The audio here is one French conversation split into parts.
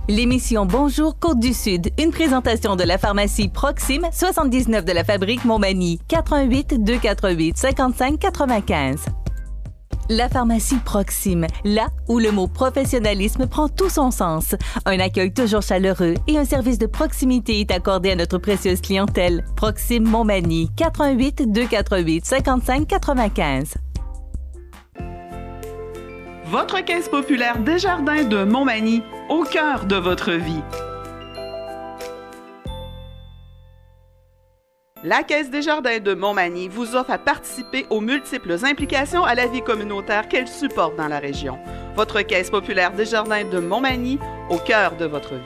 L'émission Bonjour Côte-du-Sud, une présentation de la pharmacie Proxime, 79 de la fabrique Montmagny, 88 248 55 95. La pharmacie Proxime, là où le mot professionnalisme prend tout son sens. Un accueil toujours chaleureux et un service de proximité est accordé à notre précieuse clientèle. Proxime Montmagny, 88 248 55 95. Votre caisse populaire Desjardins de Montmagny, au cœur de votre vie. La Caisse Desjardins de Montmagny vous offre à participer aux multiples implications à la vie communautaire qu'elle supporte dans la région. Votre Caisse populaire Desjardins de Montmagny, au cœur de votre vie.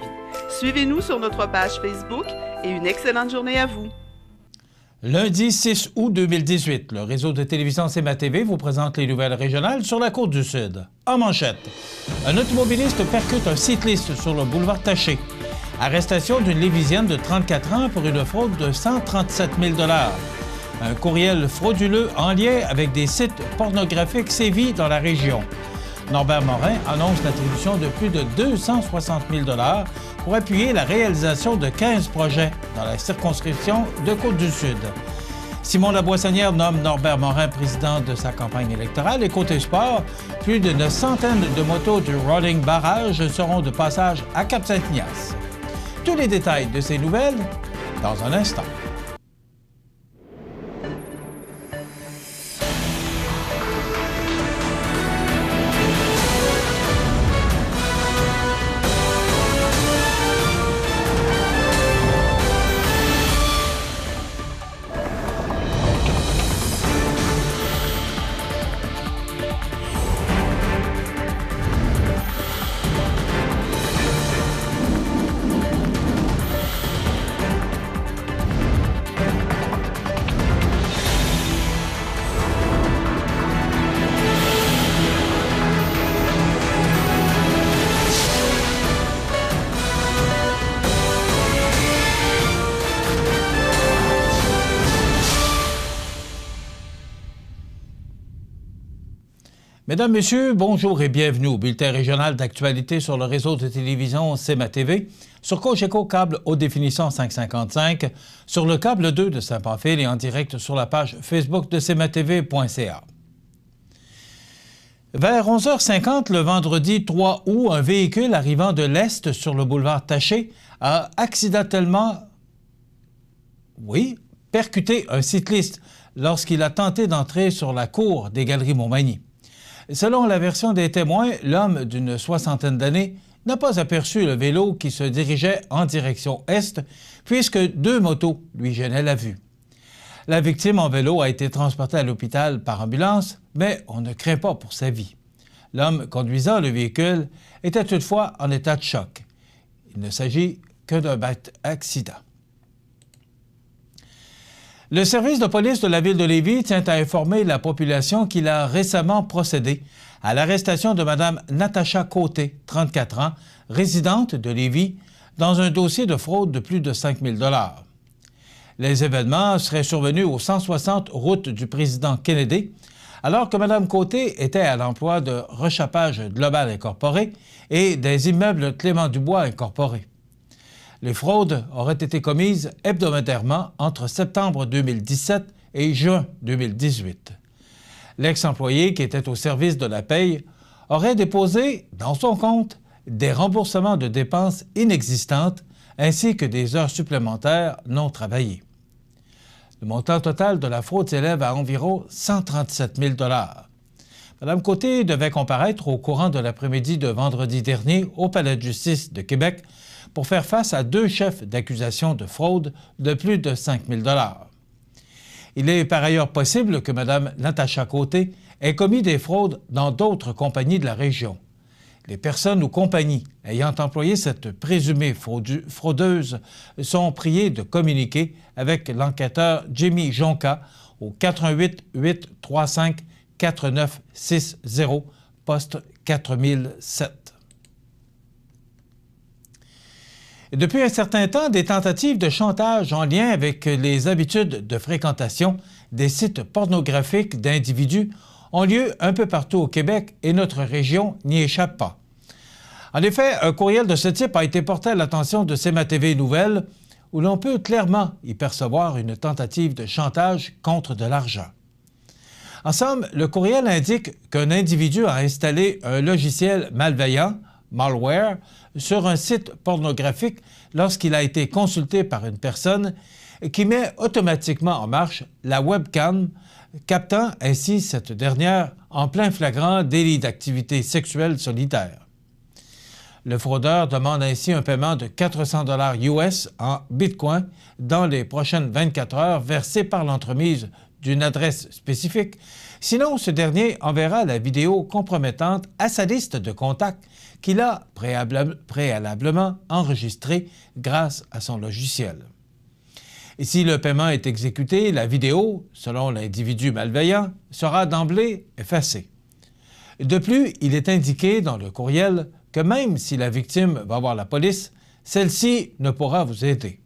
Suivez-nous sur notre page Facebook et une excellente journée à vous. Lundi 6 août 2018, le réseau de télévision CMA-TV vous présente les nouvelles régionales sur la Côte-du-Sud. En manchette, un automobiliste percute un cycliste sur le boulevard Taché. Arrestation d'une Lévisienne de 34 ans pour une fraude de 137 000 $. Un courriel frauduleux en lien avec des sites pornographiques sévit dans la région. Norbert Morin annonce l'attribution de plus de 260 000 $ pour appuyer la réalisation de 15 projets dans la circonscription de Côte-du-Sud. Simon Laboissonnière nomme Norbert Morin président de sa campagne électorale et côté sport, plus d'une centaine de motos du Rolling Barrage seront de passage à Cap-Saint-Ignace. Tous les détails de ces nouvelles dans un instant. Mesdames, Messieurs, bonjour et bienvenue au bulletin régional d'actualité sur le réseau de télévision CMA-TV, sur Cogeco Câble haute définition 555, sur le câble 2 de Saint-Pamphile et en direct sur la page Facebook de cmatv.ca. Vers 11h50 le vendredi 3 août, un véhicule arrivant de l'Est sur le boulevard Taché a accidentellement, percuté un cycliste lorsqu'il a tenté d'entrer sur la cour des Galeries Montmagny. Selon la version des témoins, l'homme d'une soixantaine d'années n'a pas aperçu le vélo qui se dirigeait en direction est, puisque deux motos lui gênaient la vue. La victime en vélo a été transportée à l'hôpital par ambulance, mais on ne craint pas pour sa vie. L'homme conduisant le véhicule était toutefois en état de choc. Il ne s'agit que d'un bête accident. Le service de police de la ville de Lévis tient à informer la population qu'il a récemment procédé à l'arrestation de Mme Natacha Côté, 34 ans, résidente de Lévis, dans un dossier de fraude de plus de 5 000 $. Les événements seraient survenus au 160 route du président Kennedy, alors que Mme Côté était à l'emploi de Rechappage Global Incorporé et des immeubles Clément Dubois Incorporé. Les fraudes auraient été commises hebdomadairement entre septembre 2017 et juin 2018. L'ex-employé, qui était au service de la paye, aurait déposé dans son compte des remboursements de dépenses inexistantes ainsi que des heures supplémentaires non travaillées. Le montant total de la fraude s'élève à environ 137 000 $. Mme Côté devait comparaître au courant de l'après-midi de vendredi dernier au Palais de justice de Québec pour faire face à deux chefs d'accusation de fraude de plus de 5 000 $. Il est par ailleurs possible que Mme Natacha Côté ait commis des fraudes dans d'autres compagnies de la région. Les personnes ou compagnies ayant employé cette présumée fraudeuse sont priées de communiquer avec l'enquêteur Jimmy Jonca au 88 835 4960, poste 4007. Depuis un certain temps, des tentatives de chantage en lien avec les habitudes de fréquentation des sites pornographiques d'individus ont lieu un peu partout au Québec et notre région n'y échappe pas. En effet, un courriel de ce type a été porté à l'attention de CMA-TV Nouvelles, où l'on peut clairement y percevoir une tentative de chantage contre de l'argent. En somme, le courriel indique qu'un individu a installé un logiciel malveillant, malware, sur un site pornographique lorsqu'il a été consulté par une personne qui met automatiquement en marche la webcam, captant ainsi cette dernière en plein flagrant délit d'activité sexuelle solitaire. Le fraudeur demande ainsi un paiement de 400 $ US en Bitcoin dans les prochaines 24 heures versé par l'entremise d'une adresse spécifique. Sinon, ce dernier enverra la vidéo compromettante à sa liste de contacts qu'il a préalablement enregistrée grâce à son logiciel. Et si le paiement est exécuté, la vidéo, selon l'individu malveillant, sera d'emblée effacée. De plus, il est indiqué dans le courriel que même si la victime va voir la police, celle-ci ne pourra vous aider.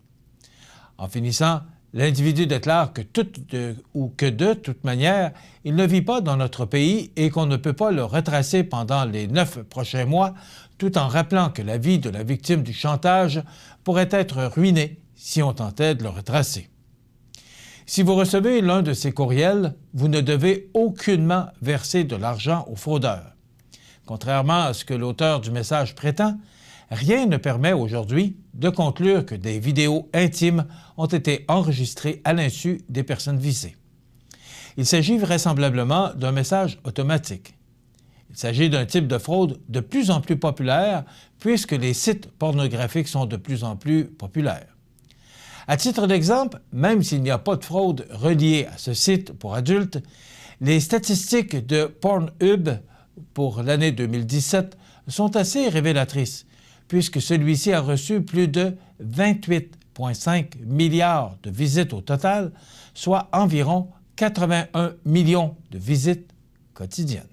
En finissant, l'individu déclare que de toute manière, il ne vit pas dans notre pays et qu'on ne peut pas le retracer pendant les 9 prochains mois, tout en rappelant que la vie de la victime du chantage pourrait être ruinée si on tentait de le retracer. Si vous recevez l'un de ces courriels, vous ne devez aucunement verser de l'argent au fraudeur. Contrairement à ce que l'auteur du message prétend, rien ne permet aujourd'hui de conclure que des vidéos intimes ont été enregistrées à l'insu des personnes visées. Il s'agit vraisemblablement d'un message automatique. Il s'agit d'un type de fraude de plus en plus populaire puisque les sites pornographiques sont de plus en plus populaires. À titre d'exemple, même s'il n'y a pas de fraude reliée à ce site pour adultes, les statistiques de Pornhub pour l'année 2017 sont assez révélatrices, puisque celui-ci a reçu plus de 28,5 milliards de visites au total, soit environ 81 millions de visites quotidiennes.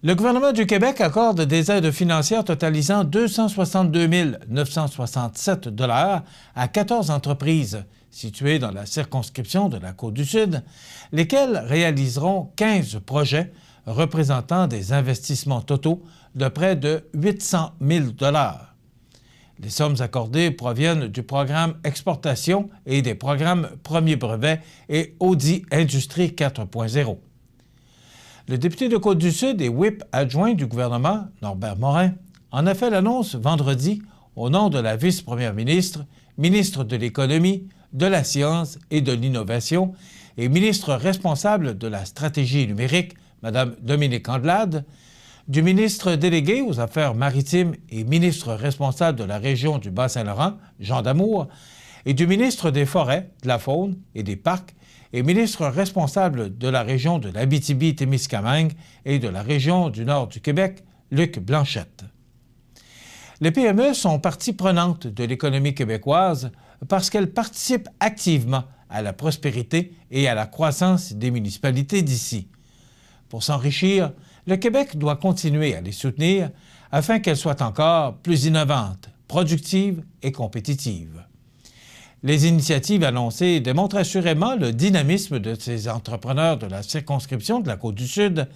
Le gouvernement du Québec accorde des aides financières totalisant 262 967 $ à 14 entreprises situées dans la circonscription de la Côte-du-Sud, lesquelles réaliseront 15 projets représentant des investissements totaux de près de 800 000 $. Les sommes accordées proviennent du programme Exportation et des programmes Premier Brevet et Audi Industrie 4.0. Le député de Côte-du-Sud et whip adjoint du gouvernement, Norbert Morin, en a fait l'annonce vendredi au nom de la vice-première ministre, ministre de l'Économie, de la Science et de l'Innovation et ministre responsable de la stratégie numérique, Mme Dominique Andelade, du ministre délégué aux Affaires maritimes et ministre responsable de la région du Bas-Saint-Laurent, Jean Damour, et du ministre des Forêts, de la Faune et des Parcs, et ministre responsable de la région de l'Abitibi-Témiscamingue et de la région du nord du Québec, Luc Blanchette. Les PME sont partie prenante de l'économie québécoise parce qu'elles participent activement à la prospérité et à la croissance des municipalités d'ici. Pour s'enrichir, le Québec doit continuer à les soutenir afin qu'elles soient encore plus innovantes, productives et compétitives. Les initiatives annoncées démontrent assurément le dynamisme de ces entrepreneurs de la circonscription de la Côte-du-Sud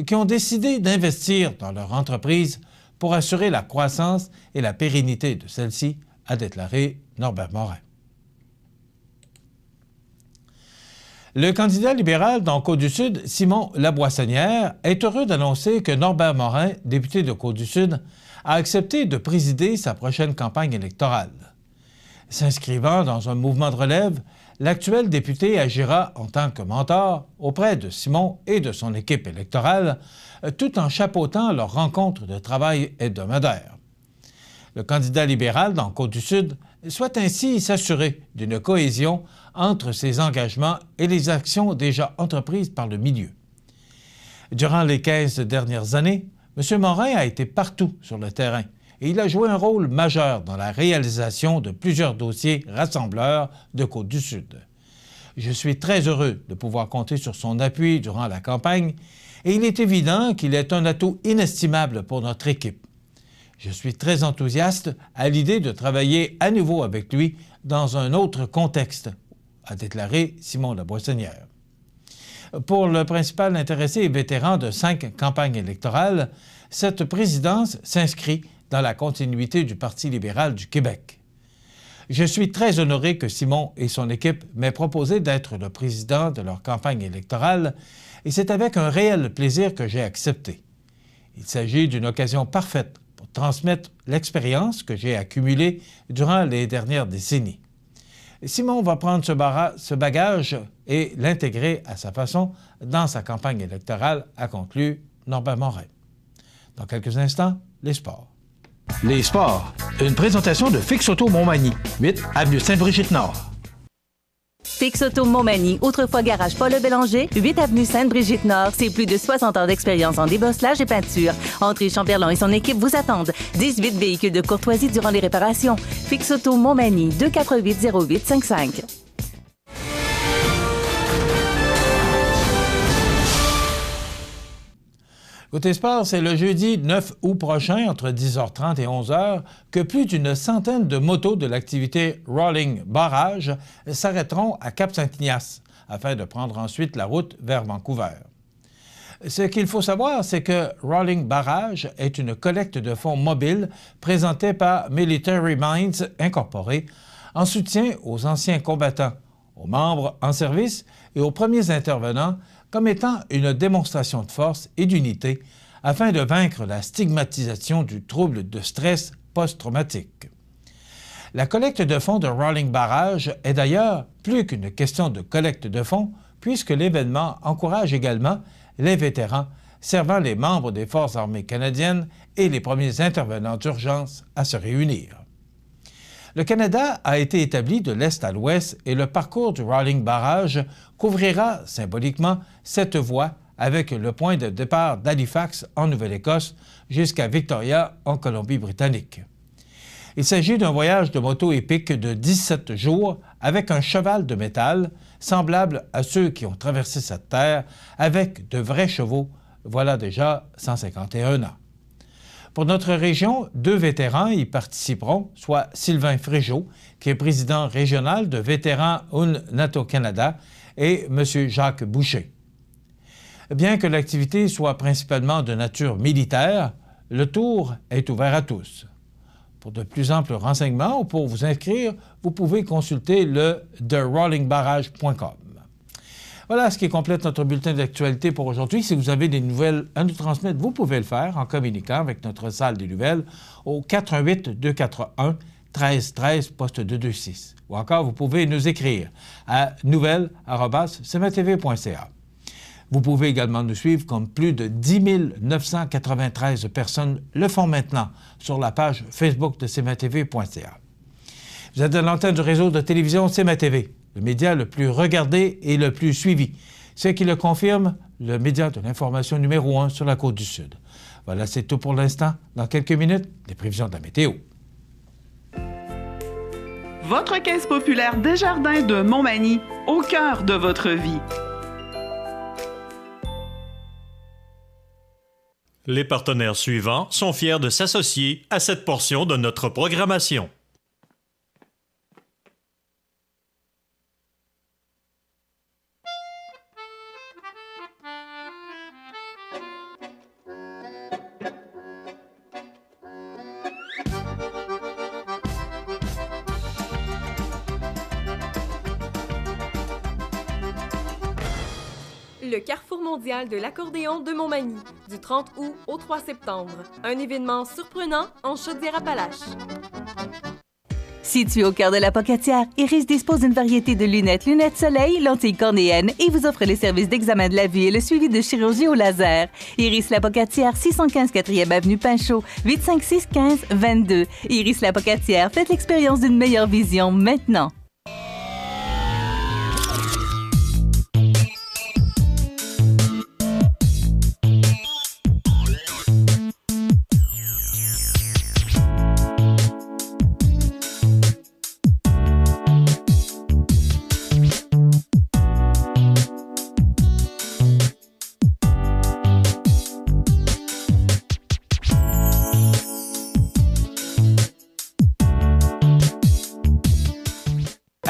qui ont décidé d'investir dans leur entreprise pour assurer la croissance et la pérennité de celle-ci, a déclaré Norbert Morin. Le candidat libéral dans Côte-du-Sud, Simon Laboissonnière, est heureux d'annoncer que Norbert Morin, député de Côte-du-Sud, a accepté de présider sa prochaine campagne électorale. S'inscrivant dans un mouvement de relève, l'actuel député agira en tant que mentor auprès de Simon et de son équipe électorale, tout en chapeautant leur rencontre de travail hebdomadaire. Le candidat libéral dans Côte-du-Sud souhaite ainsi s'assurer d'une cohésion entre ses engagements et les actions déjà entreprises par le milieu. Durant les 15 dernières années, M. Morin a été partout sur le terrain et il a joué un rôle majeur dans la réalisation de plusieurs dossiers rassembleurs de Côte-du-Sud. Je suis très heureux de pouvoir compter sur son appui durant la campagne et il est évident qu'il est un atout inestimable pour notre équipe. Je suis très enthousiaste à l'idée de travailler à nouveau avec lui dans un autre contexte, a déclaré Simon Laboissonnière. Pour le principal intéressé et vétéran de 5 campagnes électorales, cette présidence s'inscrit dans la continuité du Parti libéral du Québec. Je suis très honoré que Simon et son équipe m'aient proposé d'être le président de leur campagne électorale et c'est avec un réel plaisir que j'ai accepté. Il s'agit d'une occasion parfaite pour transmettre l'expérience que j'ai accumulée durant les dernières décennies. Simon va prendre ce bagage et l'intégrer à sa façon dans sa campagne électorale, a conclu Norbert Morin. Dans quelques instants, les sports. Les sports, une présentation de Fix Auto Montmagny, 8 avenue Sainte-Brigitte-Nord. Fix Auto Montmagny, autrefois garage Paul-Bélanger, 8 avenue Sainte-Brigitte-Nord. C'est plus de 60 ans d'expérience en débosselage et peinture. André Champerlon et son équipe vous attendent. 18 véhicules de courtoisie durant les réparations. Fix Auto Montmagny, 248-0855. Côté sport, c'est le jeudi 9 août prochain, entre 10h30 et 11h, que plus d'une centaine de motos de l'activité Rolling Barrage s'arrêteront à Cap-Saint-Ignace afin de prendre ensuite la route vers Vancouver. Ce qu'il faut savoir, c'est que Rolling Barrage est une collecte de fonds mobile présentée par Military Minds Incorporé en soutien aux anciens combattants, aux membres en service et aux premiers intervenants comme étant une démonstration de force et d'unité afin de vaincre la stigmatisation du trouble de stress post-traumatique. La collecte de fonds de Rolling Barrage est d'ailleurs plus qu'une question de collecte de fonds, puisque l'événement encourage également les vétérans servant les membres des Forces armées canadiennes et les premiers intervenants d'urgence à se réunir. Le Canada a été établi de l'est à l'ouest et le parcours du Rolling Barrage couvrira symboliquement cette voie avec le point de départ d'Halifax en Nouvelle-Écosse jusqu'à Victoria en Colombie-Britannique. Il s'agit d'un voyage de moto épique de 17 jours avec un cheval de métal semblable à ceux qui ont traversé cette terre avec de vrais chevaux, voilà déjà 151 ans. Pour notre région, 2 vétérans y participeront, soit Sylvain Fréjot, qui est président régional de Vétérans UN-NATO Canada, et M. Jacques Boucher. Bien que l'activité soit principalement de nature militaire, le tour est ouvert à tous. Pour de plus amples renseignements ou pour vous inscrire, vous pouvez consulter le therollingbarrage.com. Voilà ce qui complète notre bulletin d'actualité pour aujourd'hui. Si vous avez des nouvelles à nous transmettre, vous pouvez le faire en communiquant avec notre salle des nouvelles au 418-241-1313, poste 226. Ou encore, vous pouvez nous écrire à nouvelles@cmatv.ca. Vous pouvez également nous suivre comme plus de 10 993 personnes le font maintenant sur la page Facebook de cmatv.ca. Vous êtes à l'antenne du réseau de télévision CMA-TV, le média le plus regardé et le plus suivi. Ce qui le confirme, le média de l'information numéro 1 sur la Côte-du-Sud. Voilà, c'est tout pour l'instant. Dans quelques minutes, les prévisions de la météo. Votre caisse populaire Desjardins de Montmagny, au cœur de votre vie. Les partenaires suivants sont fiers de s'associer à cette portion de notre programmation. Le Carrefour mondial de l'accordéon de Montmagny, du 30 août au 3 septembre. Un événement surprenant en Chaudière-Appalaches. Situé au cœur de la Pocatière, Iris dispose d'une variété de lunettes soleil, lentilles cornéennes et vous offre les services d'examen de la vue et le suivi de chirurgie au laser. Iris la Pocatière, 615 4e avenue Pinchot, 856 15 22. Iris la Pocatière, faites l'expérience d'une meilleure vision maintenant.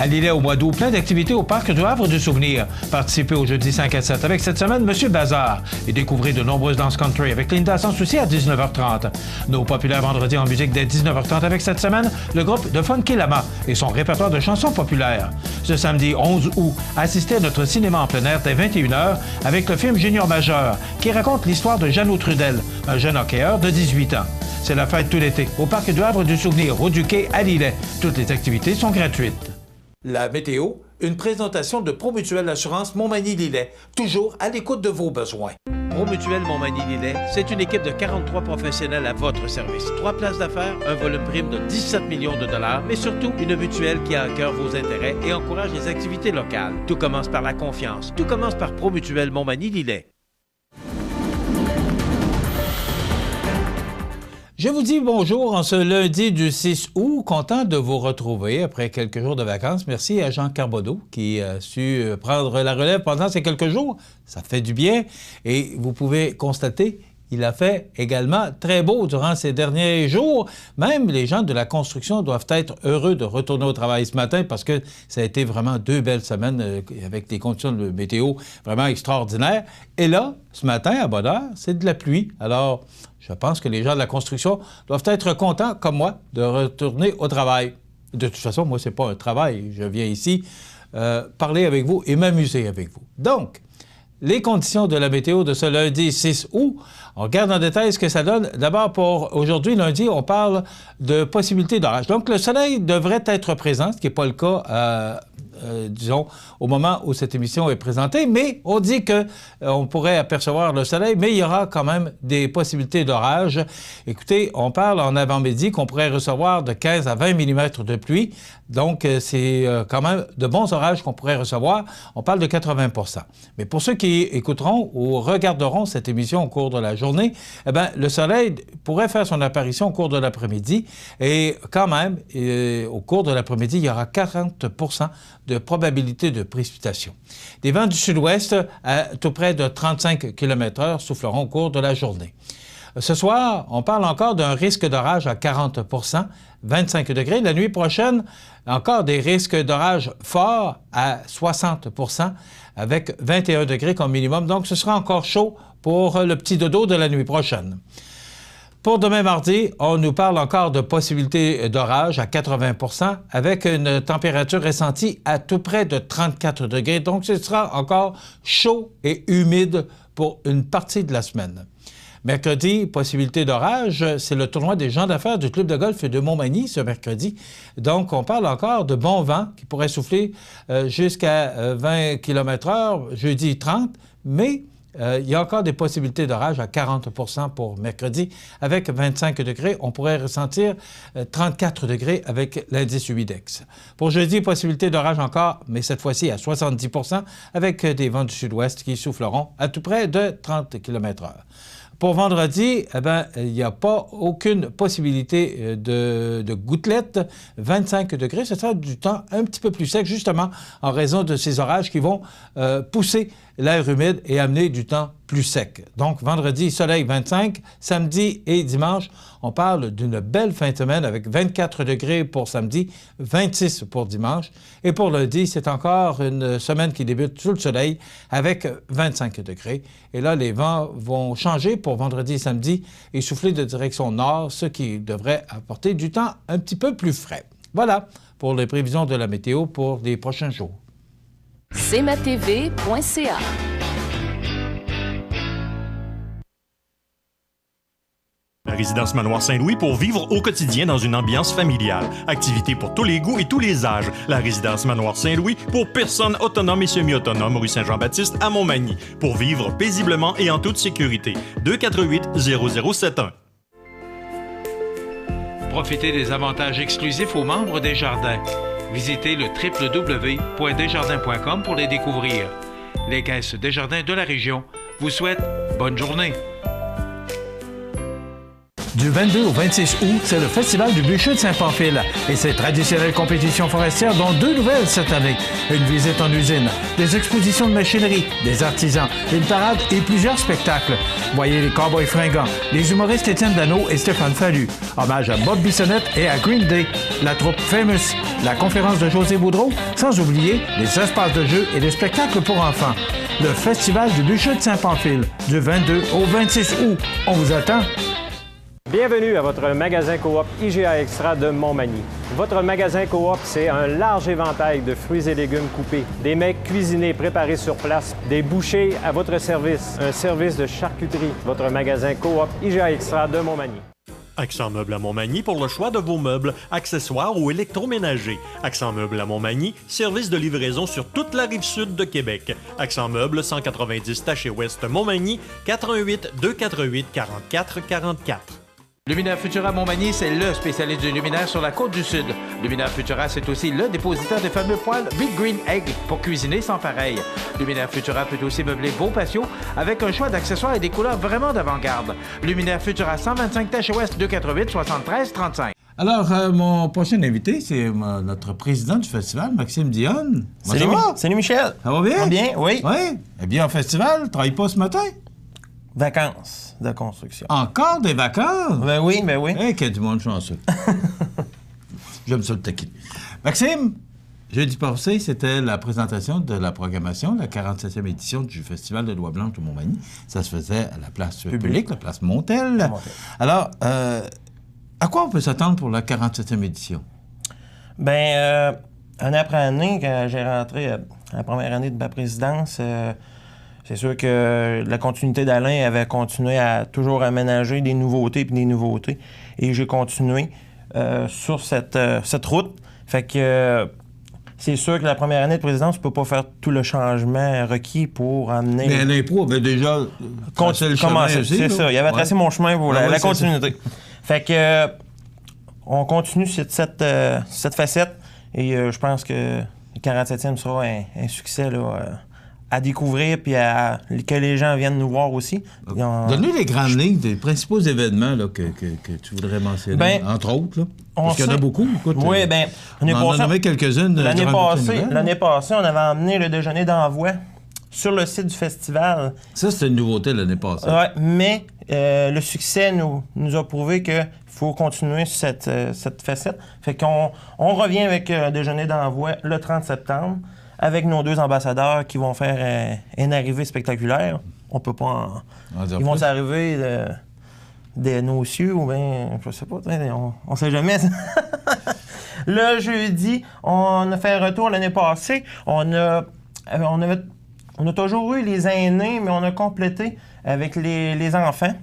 À Lillet, au mois d'août, plein d'activités au Parc du Havre du Souvenir. Participez au jeudi 5 à 7 avec cette semaine Monsieur Bazar et découvrez de nombreuses danses country avec Linda Sans Souci à 19h30. Nos populaires vendredis en musique dès 19h30 avec cette semaine le groupe de Funky Lama et son répertoire de chansons populaires. Ce samedi 11 août, assistez à notre cinéma en plein air dès 21h avec le film Junior Majeur qui raconte l'histoire de Jeannot Trudel, un jeune hockeyeur de 18 ans. C'est la fête tout l'été au Parc du Havre du Souvenir, rue du Quai à Lillet. Toutes les activités sont gratuites. La météo, une présentation de Promutuelle Assurance Montmagny-Lillet, toujours à l'écoute de vos besoins. Promutuelle Montmagny-Lillet, c'est une équipe de 43 professionnels à votre service. 3 places d'affaires, un volume prime de 17 millions de dollars, mais surtout une mutuelle qui a à cœur vos intérêts et encourage les activités locales. Tout commence par la confiance. Tout commence par Promutuelle Montmagny-Lillet. Je vous dis bonjour en ce lundi du 6 août. Content de vous retrouver après quelques jours de vacances. Merci à Jean Carbonneau qui a su prendre la relève pendant ces quelques jours. Ça fait du bien et vous pouvez constater, il a fait également très beau durant ces derniers jours. Même les gens de la construction doivent être heureux de retourner au travail ce matin parce que ça a été vraiment 2 belles semaines avec des conditions de météo vraiment extraordinaires. Et là, ce matin, à bonne heure, c'est de la pluie. Alors, je pense que les gens de la construction doivent être contents, comme moi, de retourner au travail. De toute façon, moi, ce n'est pas un travail. Je viens ici parler avec vous et m'amuser avec vous. Donc, les conditions de la météo de ce lundi 6 août, on regarde en détail ce que ça donne. D'abord, pour aujourd'hui, lundi, on parle de possibilité d'orage. Donc, le soleil devrait être présent, ce qui n'est pas le cas disons, au moment où cette émission est présentée, mais on dit qu'on pourrait apercevoir le soleil, mais il y aura quand même des possibilités d'orage. Écoutez, on parle en avant-midi qu'on pourrait recevoir de 15 à 20 mm de pluie, donc c'est quand même de bons orages qu'on pourrait recevoir. On parle de 80 %. Mais pour ceux qui écouteront ou regarderont cette émission au cours de la journée, eh bien, le soleil pourrait faire son apparition au cours de l'après-midi et quand même, au cours de l'après-midi, il y aura 40 % de probabilité de précipitation. Des vents du sud-ouest à tout près de 35 km/h souffleront au cours de la journée. Ce soir, on parle encore d'un risque d'orage à 40 %, 25 degrés. La nuit prochaine, encore des risques d'orage forts à 60 %, avec 21 degrés comme minimum. Donc, ce sera encore chaud pour le petit dodo de la nuit prochaine. Pour demain mardi, on nous parle encore de possibilités d'orage à 80 % avec une température ressentie à tout près de 34 degrés. Donc, ce sera encore chaud et humide pour une partie de la semaine. Mercredi, possibilité d'orage, c'est le tournoi des gens d'affaires du Club de golf de Montmagny ce mercredi. Donc, on parle encore de bons vents qui pourraient souffler jusqu'à 20 km/h, jeudi 30, mais il y a encore des possibilités d'orage à 40 % pour mercredi. Avec 25 degrés, on pourrait ressentir 34 degrés avec l'indice humidex. Pour jeudi, possibilité d'orage encore, mais cette fois-ci à 70 % avec des vents du sud-ouest qui souffleront à tout près de 30 km/h. Pour vendredi, eh bien, il n'y a pas aucune possibilité de gouttelettes. 25 degrés, ce sera du temps un petit peu plus sec, justement en raison de ces orages qui vont pousser l'air humide et amener du temps plus sec. Donc, vendredi, soleil 25, samedi et dimanche, on parle d'une belle fin de semaine avec 24 degrés pour samedi, 26 pour dimanche. Et pour lundi, c'est encore une semaine qui débute sous le soleil avec 25 degrés. Et là, les vents vont changer pour vendredi et samedi et souffler de direction nord, ce qui devrait apporter du temps un petit peu plus frais. Voilà pour les prévisions de la météo pour les prochains jours. cmatv.ca. La résidence Manoir Saint-Louis pour vivre au quotidien dans une ambiance familiale. Activités pour tous les goûts et tous les âges. La résidence Manoir Saint-Louis pour personnes autonomes et semi-autonomes, rue Saint-Jean-Baptiste à Montmagny. Pour vivre paisiblement et en toute sécurité. 248-0071. Profitez des avantages exclusifs aux membres des Jardins. Visitez le www.desjardins.com pour les découvrir. Les caisses Desjardins de la région vous souhaitent bonne journée. Du 22 au 26 août, c'est le Festival du bûcher de Saint-Pamphile et ses traditionnelles compétitions forestières, dont 2 nouvelles cette année. Une visite en usine, des expositions de machinerie, des artisans, une parade et plusieurs spectacles. Voyez les Cowboys fringants, les humoristes Étienne Dano et Stéphane Fallu. Hommage à Bob Bissonnette et à Green Day, la troupe Famous, la conférence de José Boudreau, sans oublier les espaces de jeux et des spectacles pour enfants. Le Festival du bûcher de Saint-Pamphile, du 22 au 26 août. On vous attend. Bienvenue à votre magasin Coop IGA Extra de Montmagny. Votre magasin Coop, c'est un large éventail de fruits et légumes coupés, des mets cuisinés préparés sur place, des bouchées à votre service, un service de charcuterie. Votre magasin Coop IGA Extra de Montmagny. Accent Meubles à Montmagny pour le choix de vos meubles, accessoires ou électroménagers. Accent Meubles à Montmagny, service de livraison sur toute la rive sud de Québec. Accent Meubles, 190 Taché Ouest Montmagny, 418 248 44 44. Luminaire Futura Montmagny, c'est le spécialiste du luminaire sur la côte du Sud. Luminaire Futura, c'est aussi le dépositaire des fameux poêles Big Green Egg pour cuisiner sans pareil. Luminaire Futura peut aussi meubler vos patios avec un choix d'accessoires et des couleurs vraiment d'avant-garde. Luminaire Futura, 125 Taché Ouest, 248 73 35. Alors, mon prochain invité, c'est notre président du festival, Maxime Dionne. Salut Michel. Ça va bien? Ça va bien, oui. Oui. Eh bien, au festival, travaille pas ce matin? Vacances de construction. Encore des vacances? Ben oui. Eh, qu'il y a du monde chanceux. J'aime ça le taquiner. Maxime, jeudi passé, c'était la présentation de la programmation, la 47e édition du Festival de Loi Blanche de Montmagny. Ça se faisait à la place publique, la place Montel. Alors, à quoi on peut s'attendre pour la 47e édition? Bien, année après année, quand j'ai rentré à la première année de ma présidence, c'est sûr que la continuité d'Alain avait continué à toujours aménager des nouveautés puis des nouveautés. Et j'ai continué sur cette route. Fait que c'est sûr que la première année de présidence, tu ne peux pas faire tout le changement requis pour amener... Mais l'impro avait déjà tracé le chemin aussi. C'est ça. Il avait tracé mon chemin pour la continuité. Fait que on continue cette facette. Et je pense que le 47e sera un succès là, à découvrir puis que les gens viennent nous voir aussi. Donne-nous les grandes lignes des principaux événements là, que tu voudrais mentionner, entre autres. Là. Parce qu'il y en a beaucoup. Écoute, oui, bien, on en a nommé quelques-unes. L'année passée, on avait emmené le déjeuner d'envoi sur le site du festival. Ça, c'était une nouveauté l'année passée. Oui, mais le succès nous a prouvé qu'il faut continuer cette facette. Fait qu'on revient avec un déjeuner d'envoi le 30 septembre. Avec nos 2 ambassadeurs qui vont faire une arrivée spectaculaire. On peut pas ils vont s'arriver de nos cieux ou bien, je sais pas, on sait jamais. Le jeudi, on a fait un retour l'année passée. On a toujours eu les aînés, mais on a complété avec les enfants,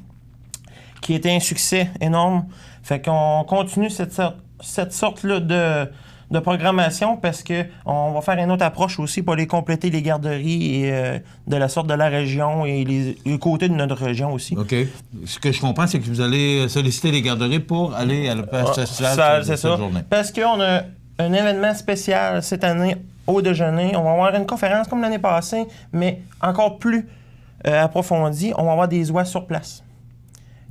qui était un succès énorme. Fait qu'on continue cette sorte-là de programmation parce qu'on va faire une autre approche aussi pour aller compléter les garderies et, de la sorte de la région et les côtés de notre région aussi. OK. Ce que je comprends, c'est que vous allez solliciter les garderies pour aller à la festival cette journée. Parce qu'on a un événement spécial cette année au déjeuner. On va avoir une conférence comme l'année passée, mais encore plus approfondie. On va avoir des oies sur place.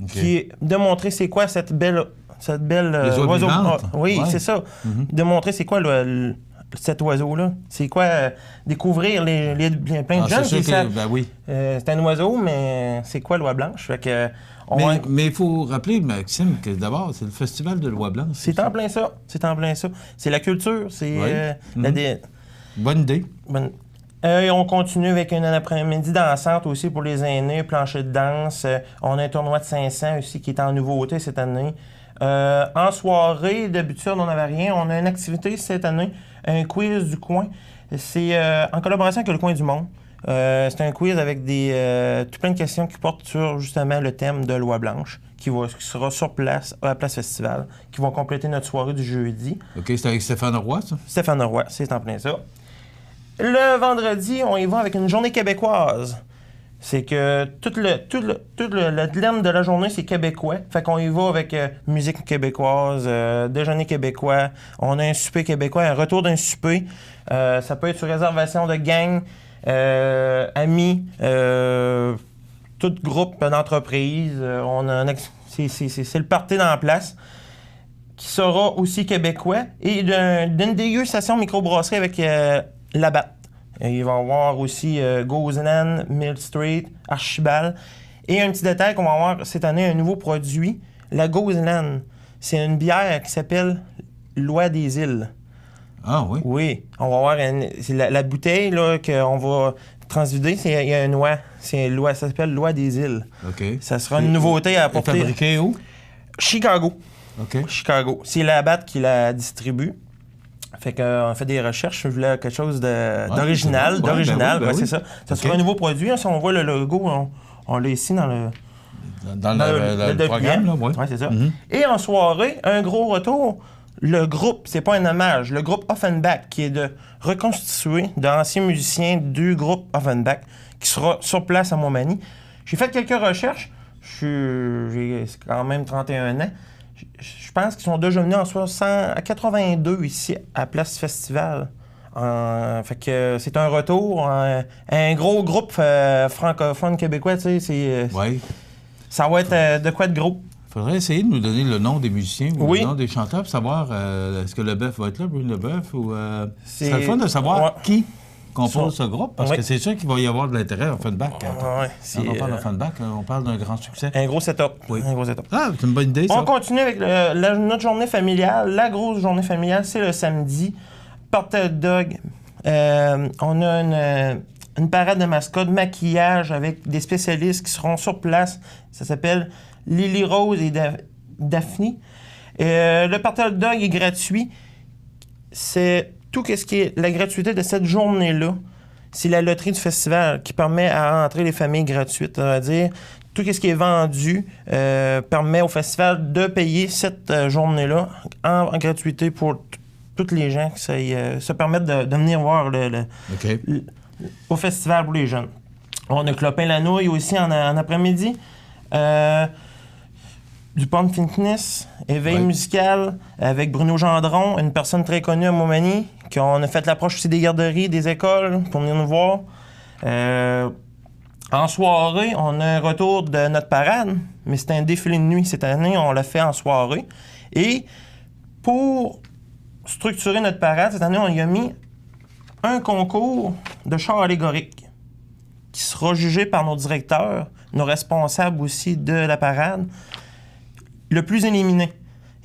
Okay. Qui est de montrer c'est quoi cette belle oiseau. Oui, ouais. C'est ça. Mm-hmm. De montrer c'est quoi cet oiseau-là. C'est quoi découvrir plein de jeunes qui savent. C'est un oiseau, mais c'est quoi l'oie blanche? Fait que, mais il faut rappeler, Maxime, que d'abord, c'est le festival de l'oie blanche. C'est en plein ça. C'est la culture. C'est bonne idée. On continue avec une après-midi dansante aussi pour les aînés, plancher de danse. On a un tournoi de 500 aussi qui est en nouveauté cette année. En soirée, d'habitude, on n'avait rien. On a une activité cette année, un quiz du coin. C'est en collaboration avec le Coin du Monde. C'est un quiz avec tout plein de questions qui portent sur justement le thème de Loi Blanche, qui sera sur place, à la Place Festival, qui vont compléter notre soirée du jeudi. OK, c'est avec Stéphane Roy, ça? Stéphane Roy, c'est en plein ça. Le vendredi, on y va avec une journée québécoise. C'est que tout le thème de la journée, c'est québécois. Fait qu'on y va avec musique québécoise, déjeuner québécois. On a un souper québécois, un retour d'un souper. Ça peut être sur réservation de gang, amis, tout groupe d'entreprises. C'est le party dans la place, qui sera aussi québécois, et d'une dégustation microbrasserie avec Labatt. Il va y avoir aussi Gozeland, Mill Street, Archibald. Et un petit détail qu'on va avoir cette année, un nouveau produit, la Gozeland. C'est une bière qui s'appelle Loi des îles. Ah oui? Oui. On va avoir c'est la bouteille là, qu'on va transvider, il y a une noix. Ça s'appelle Loi des îles. OK. Ça sera une nouveauté à apporter. Fabriqué où? Chicago. OK. Chicago. C'est Labatt qui la distribue. Fait qu'on fait des recherches. Je voulais quelque chose d'original. C'est ça. Ça sera un nouveau produit. Si on voit le logo, on l'a ici dans le programme. Oui, c'est ça. Et en soirée, un gros retour. Le groupe, c'est pas un hommage, le groupe Offenbach, qui est de reconstituer d'anciens musiciens du groupe Offenbach, qui sera sur place à Montmagny. J'ai fait quelques recherches. J'ai quand même 31 ans. Je pense qu'ils sont déjà venus en 82 ici à Place Festival. Fait que c'est un retour. Un gros groupe francophone québécois, tu sais. Oui. Ça va être de quoi de gros. Il faudrait essayer de nous donner le nom des musiciens ou oui. le nom des chanteurs pour savoir est-ce que Leboeuf va être là, Bruno Leboeuf, ou... C'est le fun de savoir qui compose ce groupe, parce que c'est sûr qu'il va y avoir de l'intérêt à Offenbach. Quand on parle d'Offenbach, on parle d'un grand succès. Un gros setup. Oui. Un gros setup. Ah, c'est une bonne idée, ça. On continue avec notre journée familiale. La grosse journée familiale, c'est le samedi. Party hot dog. On a une parade de mascottes, maquillage avec des spécialistes qui seront sur place. Ça s'appelle Lily Rose et Daphne. Le party hot dog est gratuit. C'est tout ce qui est la gratuité de cette journée-là. C'est la loterie du festival qui permet à entrer les familles gratuites. C'est-à-dire, tout ce qui est vendu permet au festival de payer cette journée-là en gratuité pour tous les gens qui se permettent de venir voir au festival pour les jeunes. On a Clopin-Lanouille aussi en après-midi. Du Pond Fitness, éveil musical avec Bruno Gendron, une personne très connue à Montmagny, qu'on a fait l'approche aussi des garderies, des écoles pour venir nous voir. En soirée, on a un retour de notre parade, mais c'est un défilé de nuit cette année, on l'a fait en soirée. Et pour structurer notre parade, cette année, on y a mis un concours de chars allégoriques qui sera jugé par nos directeurs, nos responsables aussi de la parade. Le plus éliminé.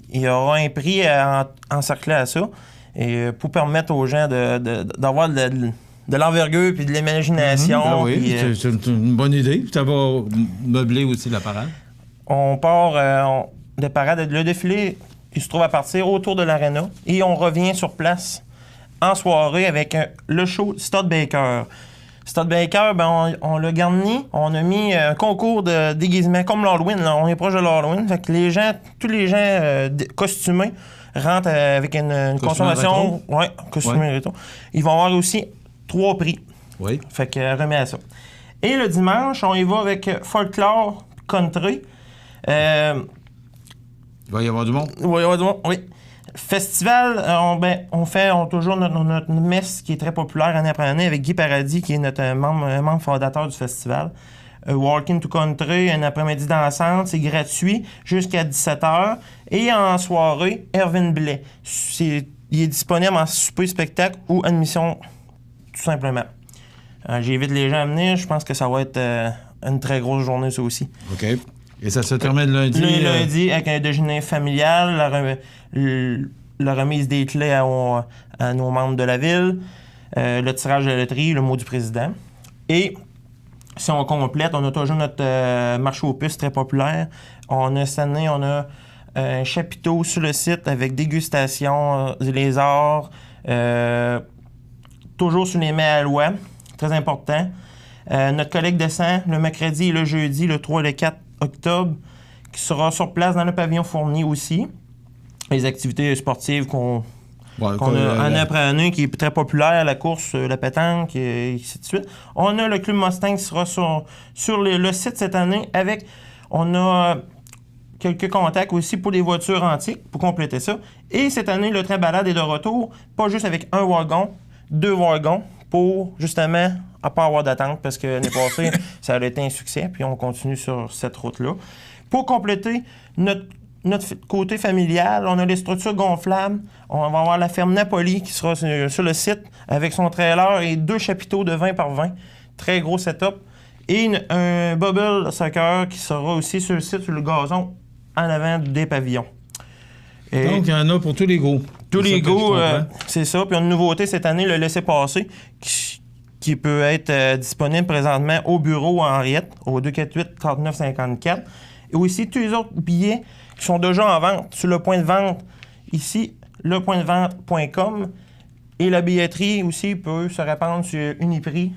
Il y aura un prix encerclé à ça, et pour permettre aux gens d'avoir de l'envergure puis de l'imagination. Oui, c'est une bonne idée. Ça va meubler aussi la parade. On part de parade. Le défilé, il se trouve à partir autour de l'aréna, et on revient sur place en soirée avec le show Studbaker. Studbaker, on l'a garni, on a mis un concours de déguisement comme l'Halloween. On est proche de l'Halloween. Fait que tous les gens costumés rentrent avec une consommation. Oui, costumé rétro. Ils vont avoir aussi 3 prix. Oui. Fait que remet à ça. Et le dimanche, on y va avec folklore country. Il va y avoir du monde? Il va y avoir du monde, oui. Festival, on fait toujours notre messe qui est très populaire année après année avec Guy Paradis, qui est notre membre fondateur du festival. Walking to Country, un après-midi dansante, c'est gratuit jusqu'à 17h. Et en soirée, Erwin Blais. Il est disponible en souper spectacle ou admission, tout simplement. J'invite les gens à venir. Je pense que ça va être une très grosse journée, ça aussi. OK. Et ça se termine lundi? Lundi, avec un déjeuner familial, la remise des clés à nos membres de la ville, le tirage de la loterie, le mot du président. Et si on complète, on a toujours notre marché aux puces très populaire. Cette année, on a un chapiteau sur le site avec dégustation des lézards, toujours sur les mets à loi, très important. Notre collègue descend le mercredi et le jeudi, le 3 et le 4 octobre, qui sera sur place dans le pavillon Fournier aussi. Les activités sportives qu'on a année après année, qui est très populaire, la course, la pétanque, et ainsi de suite. On a le Club Mustang qui sera sur le site cette année avec... On a quelques contacts aussi pour les voitures antiques, pour compléter ça. Et cette année, le train balade est de retour, pas juste avec un wagon, 2 wagons, pour justement à pas avoir d'attente, parce que l'année passée, ça a été un succès, puis on continue sur cette route-là. Pour compléter notre côté familial, on a les structures gonflables. On va avoir la ferme Napoli qui sera sur le site avec son trailer et 2 chapiteaux de 20 par 20. Très gros setup. Et un bubble soccer qui sera aussi sur le site, sur le gazon, en avant des pavillons. Et donc, il y en a pour tous les goûts. Tous les goûts, c'est ça. Puis une nouveauté cette année, le laissez-passer, qui peut être disponible présentement au bureau à Henriette, au 248-3954. Et aussi tous les autres billets qui sont déjà en vente sur le point de vente ici, lepointdevente.com. Et la billetterie aussi peut se répandre sur Uniprix,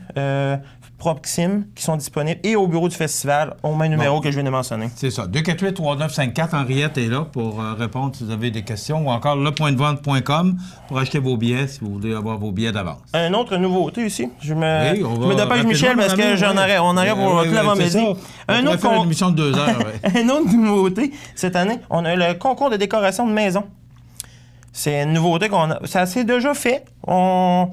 Proxime, qui sont disponibles, et au bureau du festival, au même numéro que je viens de mentionner. C'est ça. 248-3954, Henriette est là pour répondre si vous avez des questions, ou encore lepointdevente.com pour acheter vos billets si vous voulez avoir vos billets d'avance. Une autre nouveauté aussi. Je me dépêche, Michel, parce que on arrive pour tout l'avant-midi. Une émission de 2 heures. Une autre nouveauté, cette année, on a le concours de décoration de maison. C'est une nouveauté qu'on a. Ça s'est déjà fait. On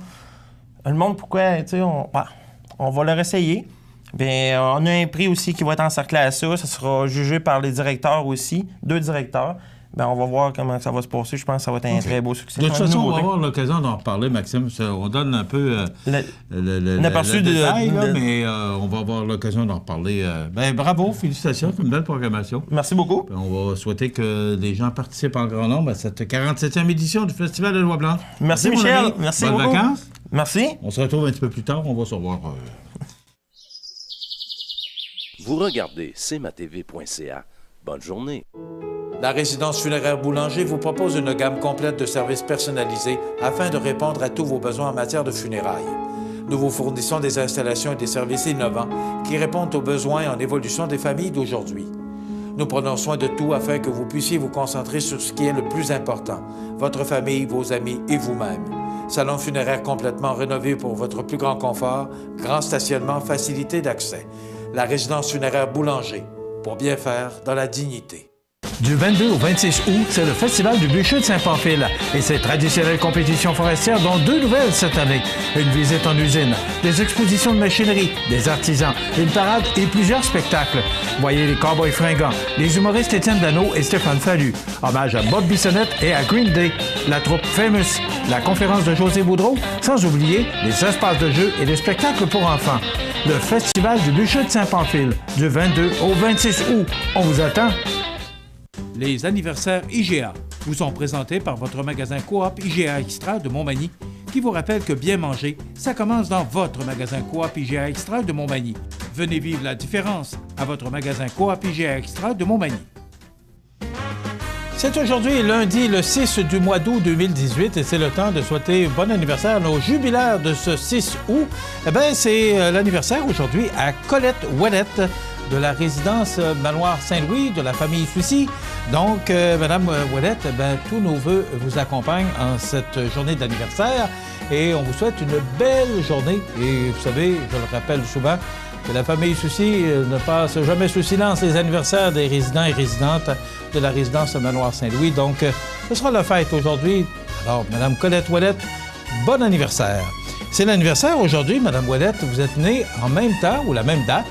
le monde, pourquoi, tu sais, on va le réessayer. Bien, on a un prix aussi qui va être encerclé à ça. Ça sera jugé par les directeurs aussi, 2 directeurs. Bien, on va voir comment ça va se passer. Je pense que ça va être un très beau succès. De toute façon, on va avoir l'occasion d'en reparler, Maxime. On donne un peu l'aperçu de détail, mais on va avoir l'occasion d'en reparler. Bravo, félicitations, c'est une belle programmation. Merci beaucoup. On va souhaiter que les gens participent en grand nombre à cette 47e édition du Festival de Lois-Blanches. Merci Michel. Merci beaucoup. Bonnes vacances. Merci. On se retrouve un petit peu plus tard. On va se revoir. Vous regardez cmatv.ca. Bonne journée. La résidence funéraire Boulanger vous propose une gamme complète de services personnalisés afin de répondre à tous vos besoins en matière de funérailles. Nous vous fournissons des installations et des services innovants qui répondent aux besoins en évolution des familles d'aujourd'hui. Nous prenons soin de tout afin que vous puissiez vous concentrer sur ce qui est le plus important, votre famille, vos amis et vous-même. Salon funéraire complètement rénové pour votre plus grand confort, grand stationnement, facilité d'accès. La résidence funéraire Boulanger, pour bien faire dans la dignité. Du 22 au 26 août, c'est le Festival du bûcher de Saint-Pamphile et ses traditionnelles compétitions forestières, dont 2 nouvelles cette année. Une visite en usine, des expositions de machinerie, des artisans, une parade et plusieurs spectacles. Voyez les Cowboys fringants, les humoristes Étienne Dano et Stéphane Fallu. Hommage à Bob Bissonnette et à Green Day, la troupe Famous, la conférence de José Boudreau, sans oublier les espaces de jeux et les spectacles pour enfants. Le Festival du bûcher de Saint-Pamphile, du 22 au 26 août. On vous attend! Les anniversaires IGA vous sont présentés par votre magasin Coop IGA Extra de Montmagny, qui vous rappelle que bien manger, ça commence dans votre magasin Coop IGA Extra de Montmagny. Venez vivre la différence à votre magasin Coop IGA Extra de Montmagny. C'est aujourd'hui lundi le 6 du mois d'août 2018 et c'est le temps de souhaiter bon anniversaire à nos jubilaires de ce 6 août. Eh bien, c'est l'anniversaire aujourd'hui à Colette Ouellette de la résidence Manoir Saint-Louis de la famille Soucy. Donc, Madame Ouellette, tous nos vœux vous accompagnent en cette journée d'anniversaire et on vous souhaite une belle journée. Et vous savez, je le rappelle souvent, que la famille Soucy ne passe jamais sous silence les anniversaires des résidents et résidentes de la résidence Manoir Saint-Louis. Donc, ce sera la fête aujourd'hui. Alors, Madame Colette Ouellette, bon anniversaire. C'est l'anniversaire aujourd'hui, Madame Ouellette. Vous êtes née en même temps ou la même date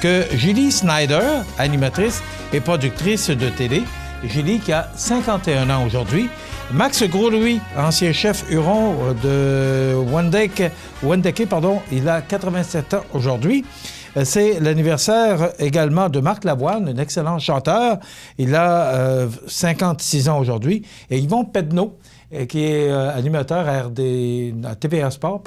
que Julie Snyder, animatrice et productrice de télé. Julie qui a 51 ans aujourd'hui. Max Gros-Louis, ancien chef Huron de Wendake, il a 87 ans aujourd'hui. C'est l'anniversaire également de Marc Lavoine, un excellent chanteur. Il a 56 ans aujourd'hui. Et Yvon Pedneau, qui est animateur à TVA Sport,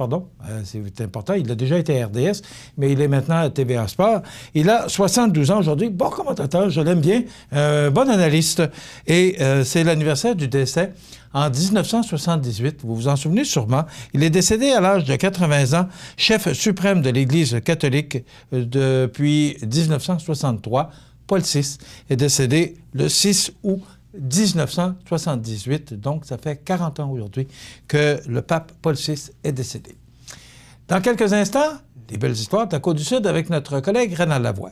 c'est important. Il a déjà été à RDS, mais il est maintenant à TVA Sport. Il a 72 ans aujourd'hui. Bon commentateur, je l'aime bien. Bon analyste. Et c'est l'anniversaire du décès en 1978. Vous vous en souvenez sûrement. Il est décédé à l'âge de 80 ans, chef suprême de l'Église catholique depuis 1963. Paul VI est décédé le 6 août 1978, donc ça fait 40 ans aujourd'hui que le pape Paul VI est décédé. Dans quelques instants, des belles histoires de la Côte-du-Sud avec notre collègue Rénal Lavoie.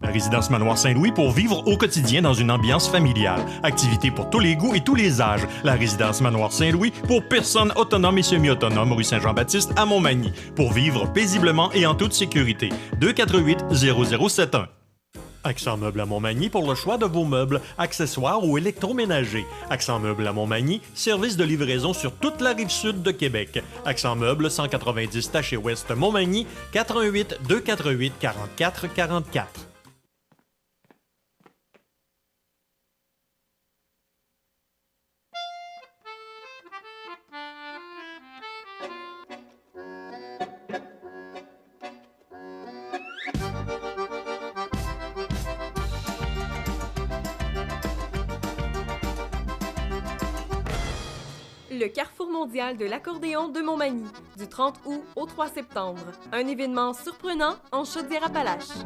La résidence Manoir Saint-Louis pour vivre au quotidien dans une ambiance familiale. Activités pour tous les goûts et tous les âges. La résidence Manoir Saint-Louis pour personnes autonomes et semi-autonomes, rue Saint-Jean-Baptiste à Montmagny. Pour vivre paisiblement et en toute sécurité. 248-0071. Accent Meubles à Montmagny pour le choix de vos meubles, accessoires ou électroménagers. Accent Meubles à Montmagny, service de livraison sur toute la rive sud de Québec. Accent Meubles, 190 Taché Ouest Montmagny, 88 248 44 44. Le Carrefour mondial de l'accordéon de Montmagny, du 30 août au 3 septembre. Un événement surprenant en Chaudière-Appalaches.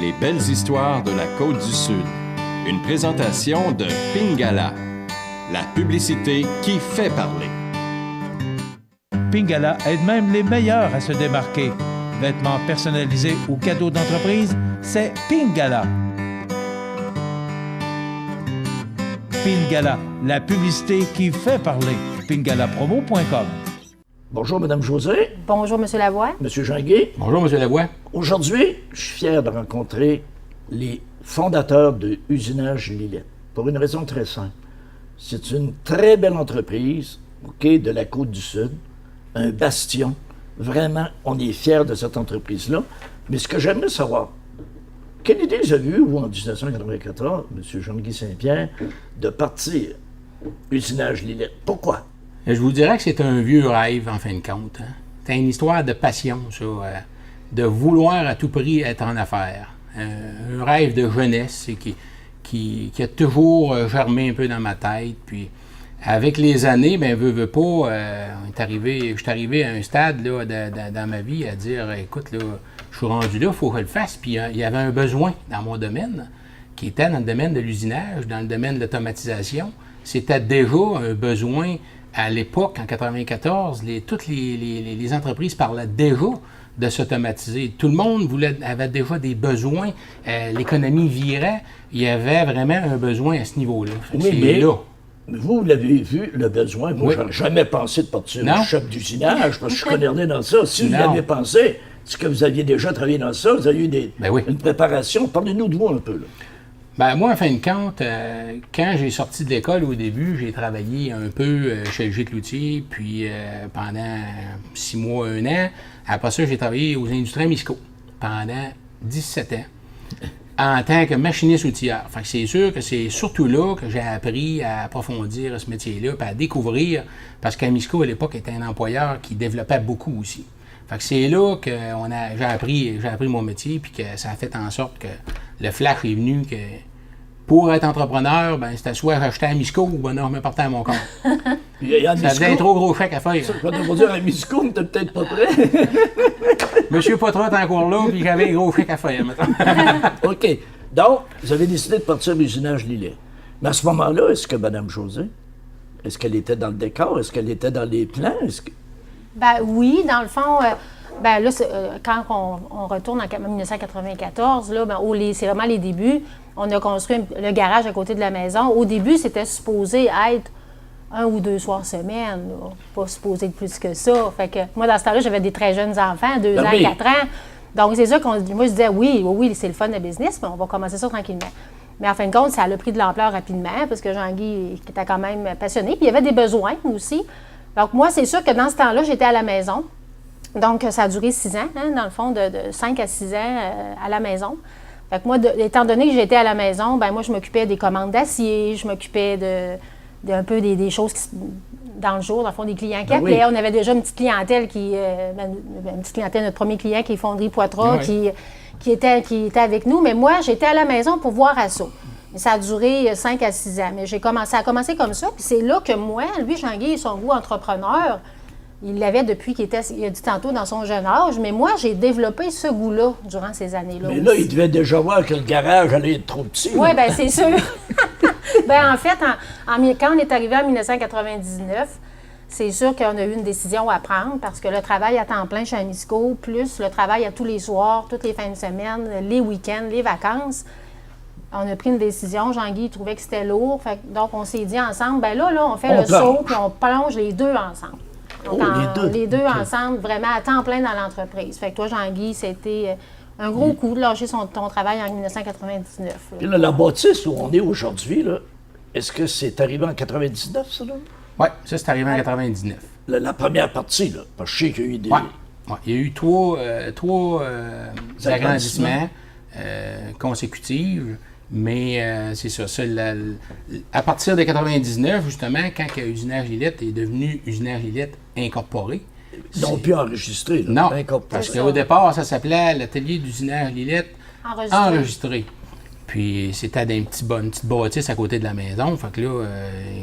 Les belles histoires de la Côte-du-Sud. Une présentation de Pingala, la publicité qui fait parler. Pingala aide même les meilleurs à se démarquer. Vêtements personnalisés ou cadeaux d'entreprise, c'est Pingala. Pingala, la publicité qui fait parler. pingalapromo.com. Bonjour, Mme José. Bonjour, M. Lavoie. M. Jean-Guy. Bonjour, M. Lavoie. Aujourd'hui, je suis fier de rencontrer les fondateurs de Usinage Lillet. Pour une raison très simple. C'est une très belle entreprise, de la Côte-du-Sud, un bastion. Vraiment, on est fiers de cette entreprise-là. Mais ce que j'aimerais savoir, quelle idée vous avez eue, vous, en 1994, M. Jean-Guy Saint-Pierre, de partir Usinage Lillet? Pourquoi? Je vous dirais que c'est un vieux rêve, en fin de compte. Hein? C'est une histoire de passion, ça, de vouloir à tout prix être en affaires. Un rêve de jeunesse qui a toujours germé un peu dans ma tête. Puis, avec les années, veux pas, je suis arrivé à un stade là, dans ma vie à dire, écoute, là, je suis rendu là, il faut que je le fasse. Puis il y avait un besoin dans mon domaine, qui était dans le domaine de l'usinage, dans le domaine de l'automatisation. C'était déjà un besoin à l'époque, en 1994, toutes les entreprises parlaient déjà de s'automatiser. Tout le monde avait déjà des besoins. L'économie virait. Il y avait vraiment un besoin à ce niveau-là. Oui, mais là. Vous l'avez vu, le besoin. Moi, oui. j'aurais jamais pensé de partir un chef d'usinage, parce que je connais rien dans ça. Si vous y avez pensé, c'est que vous aviez déjà travaillé dans ça, vous avez eu une préparation. Parlez-nous de vous un peu, là. Moi, en fin de compte, quand j'ai sorti de l'école au début, j'ai travaillé un peu chez le Gîte Loutier, puis pendant 6 mois, 1 an. Après ça, j'ai travaillé aux industries Amisco pendant 17 ans en tant que machiniste outilleur. Fait que c'est sûr que c'est surtout là que j'ai appris à approfondir ce métier-là, puis à découvrir, parce qu'Amisco, à l'époque, était un employeur qui développait beaucoup aussi. Fait que c'est là que j'ai appris mon métier, puis que ça a fait en sorte que le flash est venu que pour être entrepreneur, c'était soit j'achetais à Misco ou non, je me partais à mon compte. Ça faisait un trop gros chèque à faire. Ça veut dire à Misco, mais t'es peut-être pas prêt. Monsieur Poitras est encore là, puis j'avais un gros chèque à faire. OK. Donc, vous avez décidé de partir à l'usinage Lillet. Mais à ce moment-là, est-ce que Mme José, est-ce qu'elle était dans le décor? Est-ce qu'elle était dans les plans? Oui, dans le fond, quand on retourne en 1994, là, c'est vraiment les débuts. On a construit le garage à côté de la maison. Au début, c'était supposé être 1 ou 2 soirs semaine, là. Pas supposé de plus que ça. Fait que moi, dans ce temps-là, j'avais des très jeunes enfants, 2 ans, 4 ans. Donc, c'est ça moi, je disais, oui, c'est le fun de business, mais on va commencer ça tranquillement. Mais en fin de compte, ça a pris de l'ampleur rapidement, parce que Jean-Guy était quand même passionné. Puis il y avait des besoins aussi. Donc, moi, c'est sûr que dans ce temps-là, j'étais à la maison. Donc, ça a duré 6 ans, dans le fond, de 5 à 6 ans à la maison. Fait que moi, étant donné que j'étais à la maison, moi, je m'occupais des commandes d'acier, je m'occupais un peu des choses dans le jour, dans le fond, des clients qui appelaient. On avait déjà une petite clientèle notre premier client qui est Fonderie Poitras, qui était avec nous. Mais moi, j'étais à la maison pour voir à ça. Ça a duré 5 à 6 ans. Mais ça a commencé comme ça. Puis c'est là que moi, lui, Jean-Guy, son goût entrepreneur, il l'avait depuis il a dit tantôt, dans son jeune âge. Mais moi, j'ai développé ce goût-là durant ces années-là. Mais là, il devait déjà voir que le garage allait être trop petit. Oui, bien, c'est sûr. En fait, quand on est arrivé en 1999, c'est sûr qu'on a eu une décision à prendre parce que le travail à temps plein chez Amisco, plus le travail à tous les soirs, toutes les fins de semaine, les week-ends, les vacances, on a pris une décision. Jean-Guy trouvait que c'était lourd. Donc, on s'est dit ensemble, on fait le saut puis on plonge les deux ensemble. Donc, les deux ensemble, vraiment à temps plein dans l'entreprise. Fait que toi, Jean-Guy, c'était un gros coup de lâcher ton travail en 1999. Puis là, la bâtisse où on est aujourd'hui, là, est-ce que c'est arrivé en 99, ça, là? Oui, ça, c'est arrivé en 99. La première partie, là, parce que je sais qu'il y a eu des... Ouais, il y a eu trois agrandissements consécutifs, mais c'est ça. À partir de 99, justement, quand Usinage Lillette est devenu Usinage Lillette incorporé. Ils n'ont pu enregistrer. Non, parce qu'au départ, ça s'appelait l'atelier d'Usinage Lillette enregistré. Puis c'était une petite bâtisse à côté de la maison. Fait que là,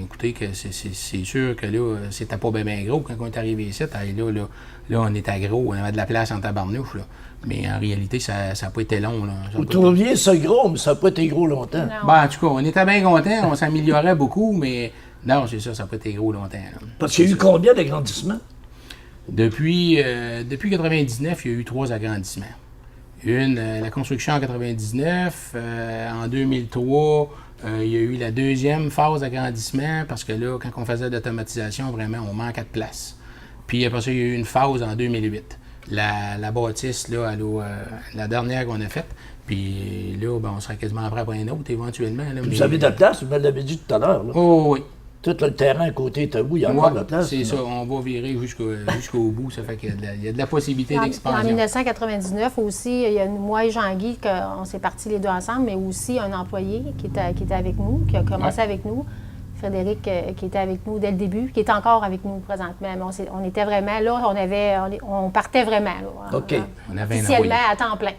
écoutez, que c'est sûr que là, c'était pas bien gros. Quand on est arrivé ici, là, on était gros, on avait de la place en tabarnouche, là. Mais en réalité, ça n'a pas été long. Là. Vous trouviez ça gros, mais ça n'a pas été gros longtemps. Ben, en tout cas, on était bien contents, on s'améliorait beaucoup, mais non, c'est ça, ça n'a pas été gros longtemps. Là. Parce qu'il y a eu combien d'agrandissements? Depuis 99, il y a eu 3 agrandissements. La construction en 99, en 2003, il y a eu la deuxième phase d'agrandissement parce que là, quand on faisait de l'automatisation, vraiment, on manquait de place. Puis après ça, il y a eu une phase en 2008. La bâtisse, là, la dernière qu'on a faite, puis là, ben, on serait quasiment prêt pour un autre éventuellement. Là, vous avez de la place, vous me l'avez dit tout à l'heure. Oh oui. Tout le terrain à côté est à vous, il y a encore de la place. C'est ça, on va virer jusqu'au bout, ça fait qu'il y a de la possibilité d'expansion. En 1999 aussi, il y a moi et Jean-Guy, on s'est partis les deux ensemble, mais aussi un employé qui était avec nous, qui a commencé avec nous, Frédéric, qui était avec nous dès le début, qui est encore avec nous présentement. Mais on était vraiment là, on partait vraiment là, OK. On avait officiellement à temps plein.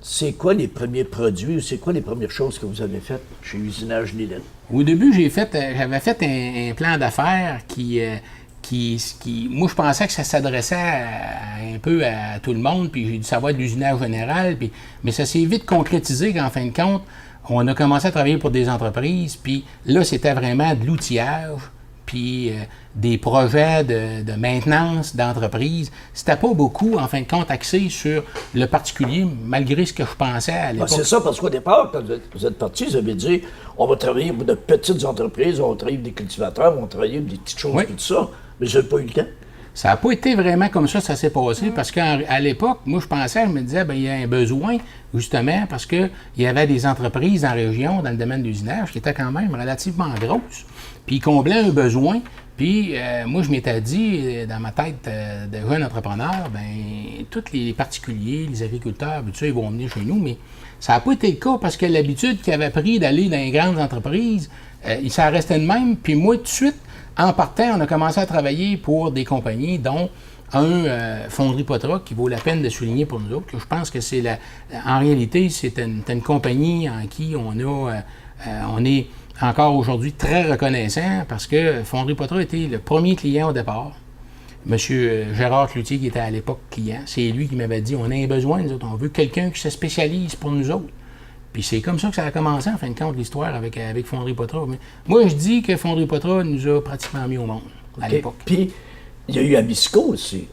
C'est quoi les premiers produits ou c'est quoi les premières choses que vous avez faites chez Usinage Lillette? Au début, j'avais fait un plan d'affaires qui, moi, je pensais que ça s'adressait un peu à tout le monde, puis j'ai dû savoir de l'usinage général, mais ça s'est vite concrétisé qu'en fin de compte, on a commencé à travailler pour des entreprises, puis là, c'était vraiment de l'outillage, puis des projets de maintenance d'entreprise. C'était pas beaucoup, en fin de compte, axé sur le particulier, malgré ce que je pensais à l'époque. C'est ça, parce qu'au départ, quand vous êtes partis, vous avez dit, on va travailler pour de petites entreprises, on va travailler avec des cultivateurs, on va travailler avec des petites choses, tout ça, mais je n'ai pas eu le temps. Ça n'a pas été vraiment comme ça s'est passé, parce qu'à l'époque, moi, je me disais, bien, il y a un besoin, justement, parce qu'il y avait des entreprises en région, dans le domaine de l'usinage, qui étaient quand même relativement grosses, puis ils comblaient un besoin, puis moi, je m'étais dit, dans ma tête de jeune entrepreneur, bien, tous les particuliers, les agriculteurs, tout ça, ils vont venir chez nous, mais ça n'a pas été le cas, parce que l'habitude qu'ils avaient pris d'aller dans les grandes entreprises, ça restait de même, puis moi, tout de suite, en partant, on a commencé à travailler pour des compagnies, dont un Fonderie Potra, qui vaut la peine de souligner pour nous autres, que je pense que en réalité, c'est une compagnie en qui on est encore aujourd'hui très reconnaissant, parce que Fonderie Potra était le premier client au départ. Monsieur Gérard Cloutier, qui était à l'époque client, c'est lui qui m'avait dit, on a un besoin, nous autres, on veut quelqu'un qui se spécialise pour nous autres. Puis c'est comme ça que ça a commencé, en fin de compte, l'histoire avec Fonderie Potra. Mais moi, je dis que Fonderie Potra nous a pratiquement mis au monde à l'époque. Puis, il y a eu Amisco aussi.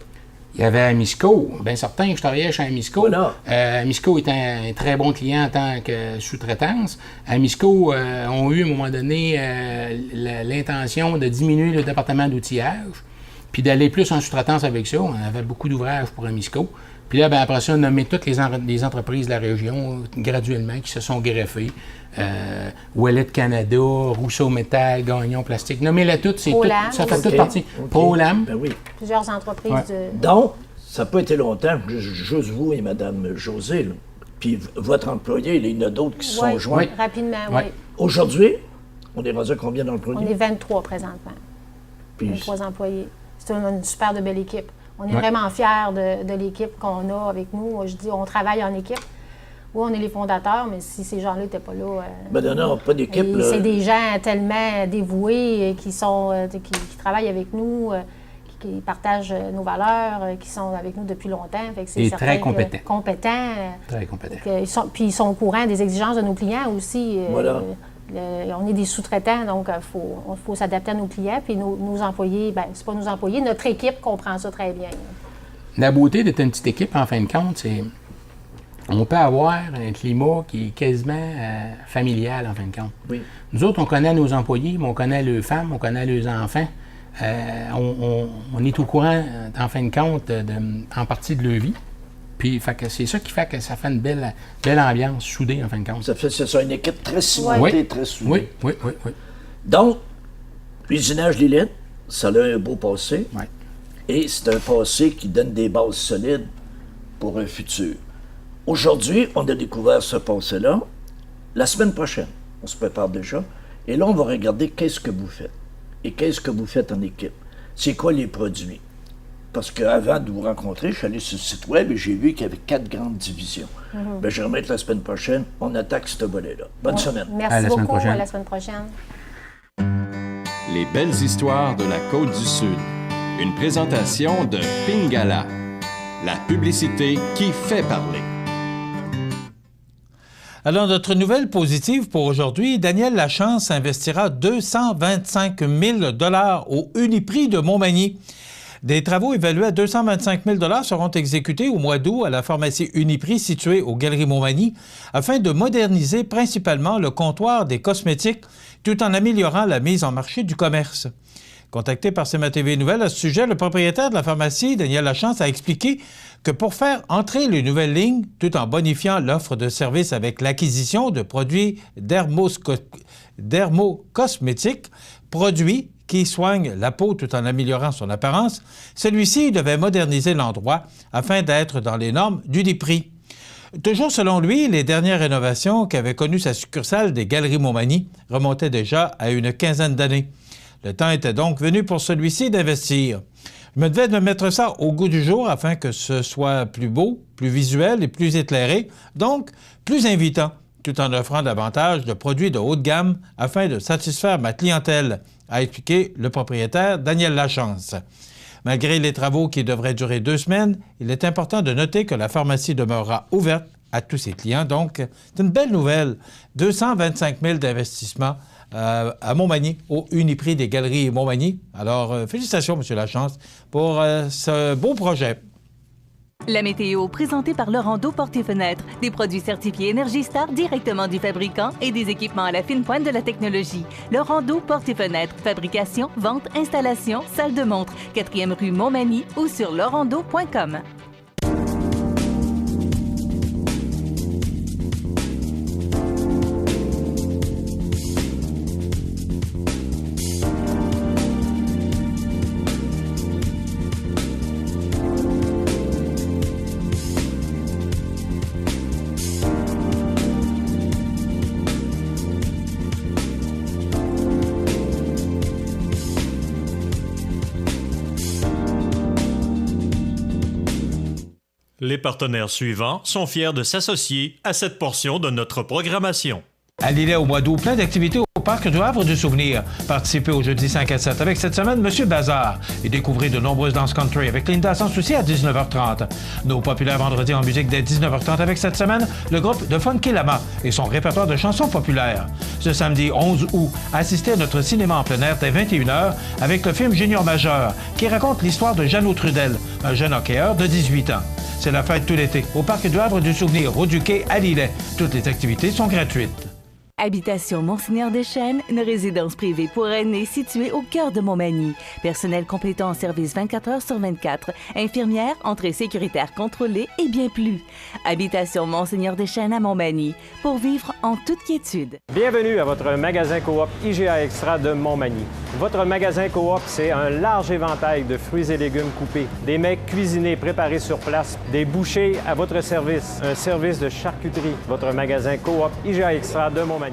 Il y avait Amisco. Bien certain que je travaillais chez Amisco. Voilà. Amisco est un très bon client en tant que sous-traitance. Amisco ont eu, à un moment donné, l'intention de diminuer le département d'outillage, puis d'aller plus en sous-traitance avec ça. On avait beaucoup d'ouvrages pour Amisco. Puis là, ben, après ça, on a nommé toutes les entreprises de la région, graduellement, qui se sont greffées. Ouellet Canada, Rousseau Métal, Gagnon Plastique. Nommez-les toutes, ça fait toute partie. Prolam. Ben oui. Plusieurs entreprises de... Donc, ça n'a pas été longtemps, juste vous et Mme José, là. Puis votre employé, il y en a d'autres qui se sont joints. Oui, rapidement, oui. Aujourd'hui, on est rendu à combien d'employés? On est 23 présentement. Puis 23 employés. C'est une super de belle équipe. On est vraiment fiers de l'équipe qu'on a avec nous. Je dis, on travaille en équipe. Oui, on est les fondateurs, mais si ces gens-là n'étaient pas là... non, pas d'équipe. C'est des gens tellement dévoués qui travaillent avec nous, qui partagent nos valeurs, qui sont avec nous depuis longtemps. Fait que et très compétents. Très compétents. Puis ils sont au courant des exigences de nos clients aussi. Voilà. On est des sous-traitants, donc il faut s'adapter à nos clients. Puis nos employés, bien, c'est pas nos employés, notre équipe comprend ça très bien. La beauté d'être une petite équipe, en fin de compte, c'est on peut avoir un climat qui est quasiment familial, en fin de compte. Oui. Nous autres, on connaît nos employés, mais on connaît leurs femmes, on connaît leurs enfants. On est au courant, en fin de compte, en partie de leur vie. Puis c'est ça qui fait que ça fait une belle ambiance soudée, en fin de compte. C'est une équipe très cimentée, très soudée. Oui. Donc, l'usinage Lilette, ça a un beau passé. Oui. Et c'est un passé qui donne des bases solides pour un futur. Aujourd'hui, on a découvert ce passé-là. La semaine prochaine, on se prépare déjà. Et là, on va regarder qu'est-ce que vous faites. Et qu'est-ce que vous faites en équipe. C'est quoi les produits? Parce qu'avant de vous rencontrer, je suis allé sur le site web et j'ai vu qu'il y avait 4 grandes divisions. Ben, je vais remettre la semaine prochaine, on attaque ce volet-là. Bonne semaine. Merci beaucoup. À la semaine prochaine. Les belles histoires de la Côte-du-Sud. Une présentation de Pingala. La publicité qui fait parler. Alors, notre nouvelle positive pour aujourd'hui, Daniel Lachance investira 225 000 $ au Uniprix de Montmagny. Des travaux évalués à 225 000 $ seront exécutés au mois d'août à la pharmacie Uniprix située aux Galeries Montmagny afin de moderniser principalement le comptoir des cosmétiques tout en améliorant la mise en marché du commerce. Contacté par CMA-TV Nouvelles à ce sujet, le propriétaire de la pharmacie, Daniel Lachance, a expliqué que pour faire entrer les nouvelles lignes, tout en bonifiant l'offre de services avec l'acquisition de produits dermocosmétiques, produits qui soignent la peau tout en améliorant son apparence, celui-ci devait moderniser l'endroit afin d'être dans les normes d'Uniprix. Toujours selon lui, les dernières rénovations qu'avait connues sa succursale des Galeries Montmagny remontaient déjà à une quinzaine d'années. Le temps était donc venu pour celui-ci d'investir. Je me devais de mettre ça au goût du jour afin que ce soit plus beau, plus visuel et plus éclairé, donc plus invitant, tout en offrant davantage de produits de haute gamme afin de satisfaire ma clientèle, a expliqué le propriétaire Daniel Lachance. Malgré les travaux qui devraient durer 2 semaines, il est important de noter que la pharmacie demeurera ouverte à tous ses clients. Donc, c'est une belle nouvelle. 225 000 d'investissement à Montmagny, au Uniprix des Galeries Montmagny. Alors, félicitations, M. Lachance, pour ce beau projet. La météo, présentée par Laurando Portes et Fenêtres. Des produits certifiés Énergie Star directement du fabricant et des équipements à la fine pointe de la technologie. Laurando Portes et Fenêtres. Fabrication, vente, installation, salle de montre. 4e rue Montmagny ou sur laurando.com. Les partenaires suivants sont fiers de s'associer à cette portion de notre programmation. À Lillet au mois d'août, plein d'activités au Parc du Havre du Souvenir. Participez au jeudi 5 à 7 avec cette semaine Monsieur Bazar et découvrez de nombreuses danses country avec Linda Sans Souci à 19h30. Nos populaires vendredis en musique dès 19h30 avec cette semaine le groupe de Funky Lama et son répertoire de chansons populaires. Ce samedi 11 août, assistez à notre cinéma en plein air dès 21h avec le film Junior Majeur qui raconte l'histoire de Jeannot Trudel, un jeune hockeyeur de 18 ans. C'est la fête tout l'été au Parc du Havre du Souvenir, rue du Quai à Lillet. Toutes les activités sont gratuites. Habitation Monseigneur Deschênes, une résidence privée pour aînés située au cœur de Montmagny. Personnel complétant en service 24 heures sur 24. Infirmière, entrée sécuritaire contrôlée et bien plus. Habitation Monseigneur Deschênes à Montmagny, pour vivre en toute quiétude. Bienvenue à votre magasin Coop IGA Extra de Montmagny. Votre magasin Coop, c'est un large éventail de fruits et légumes coupés, des mets cuisinés préparés sur place, des bouchées à votre service, un service de charcuterie. Votre magasin Coop IGA Extra de Montmagny.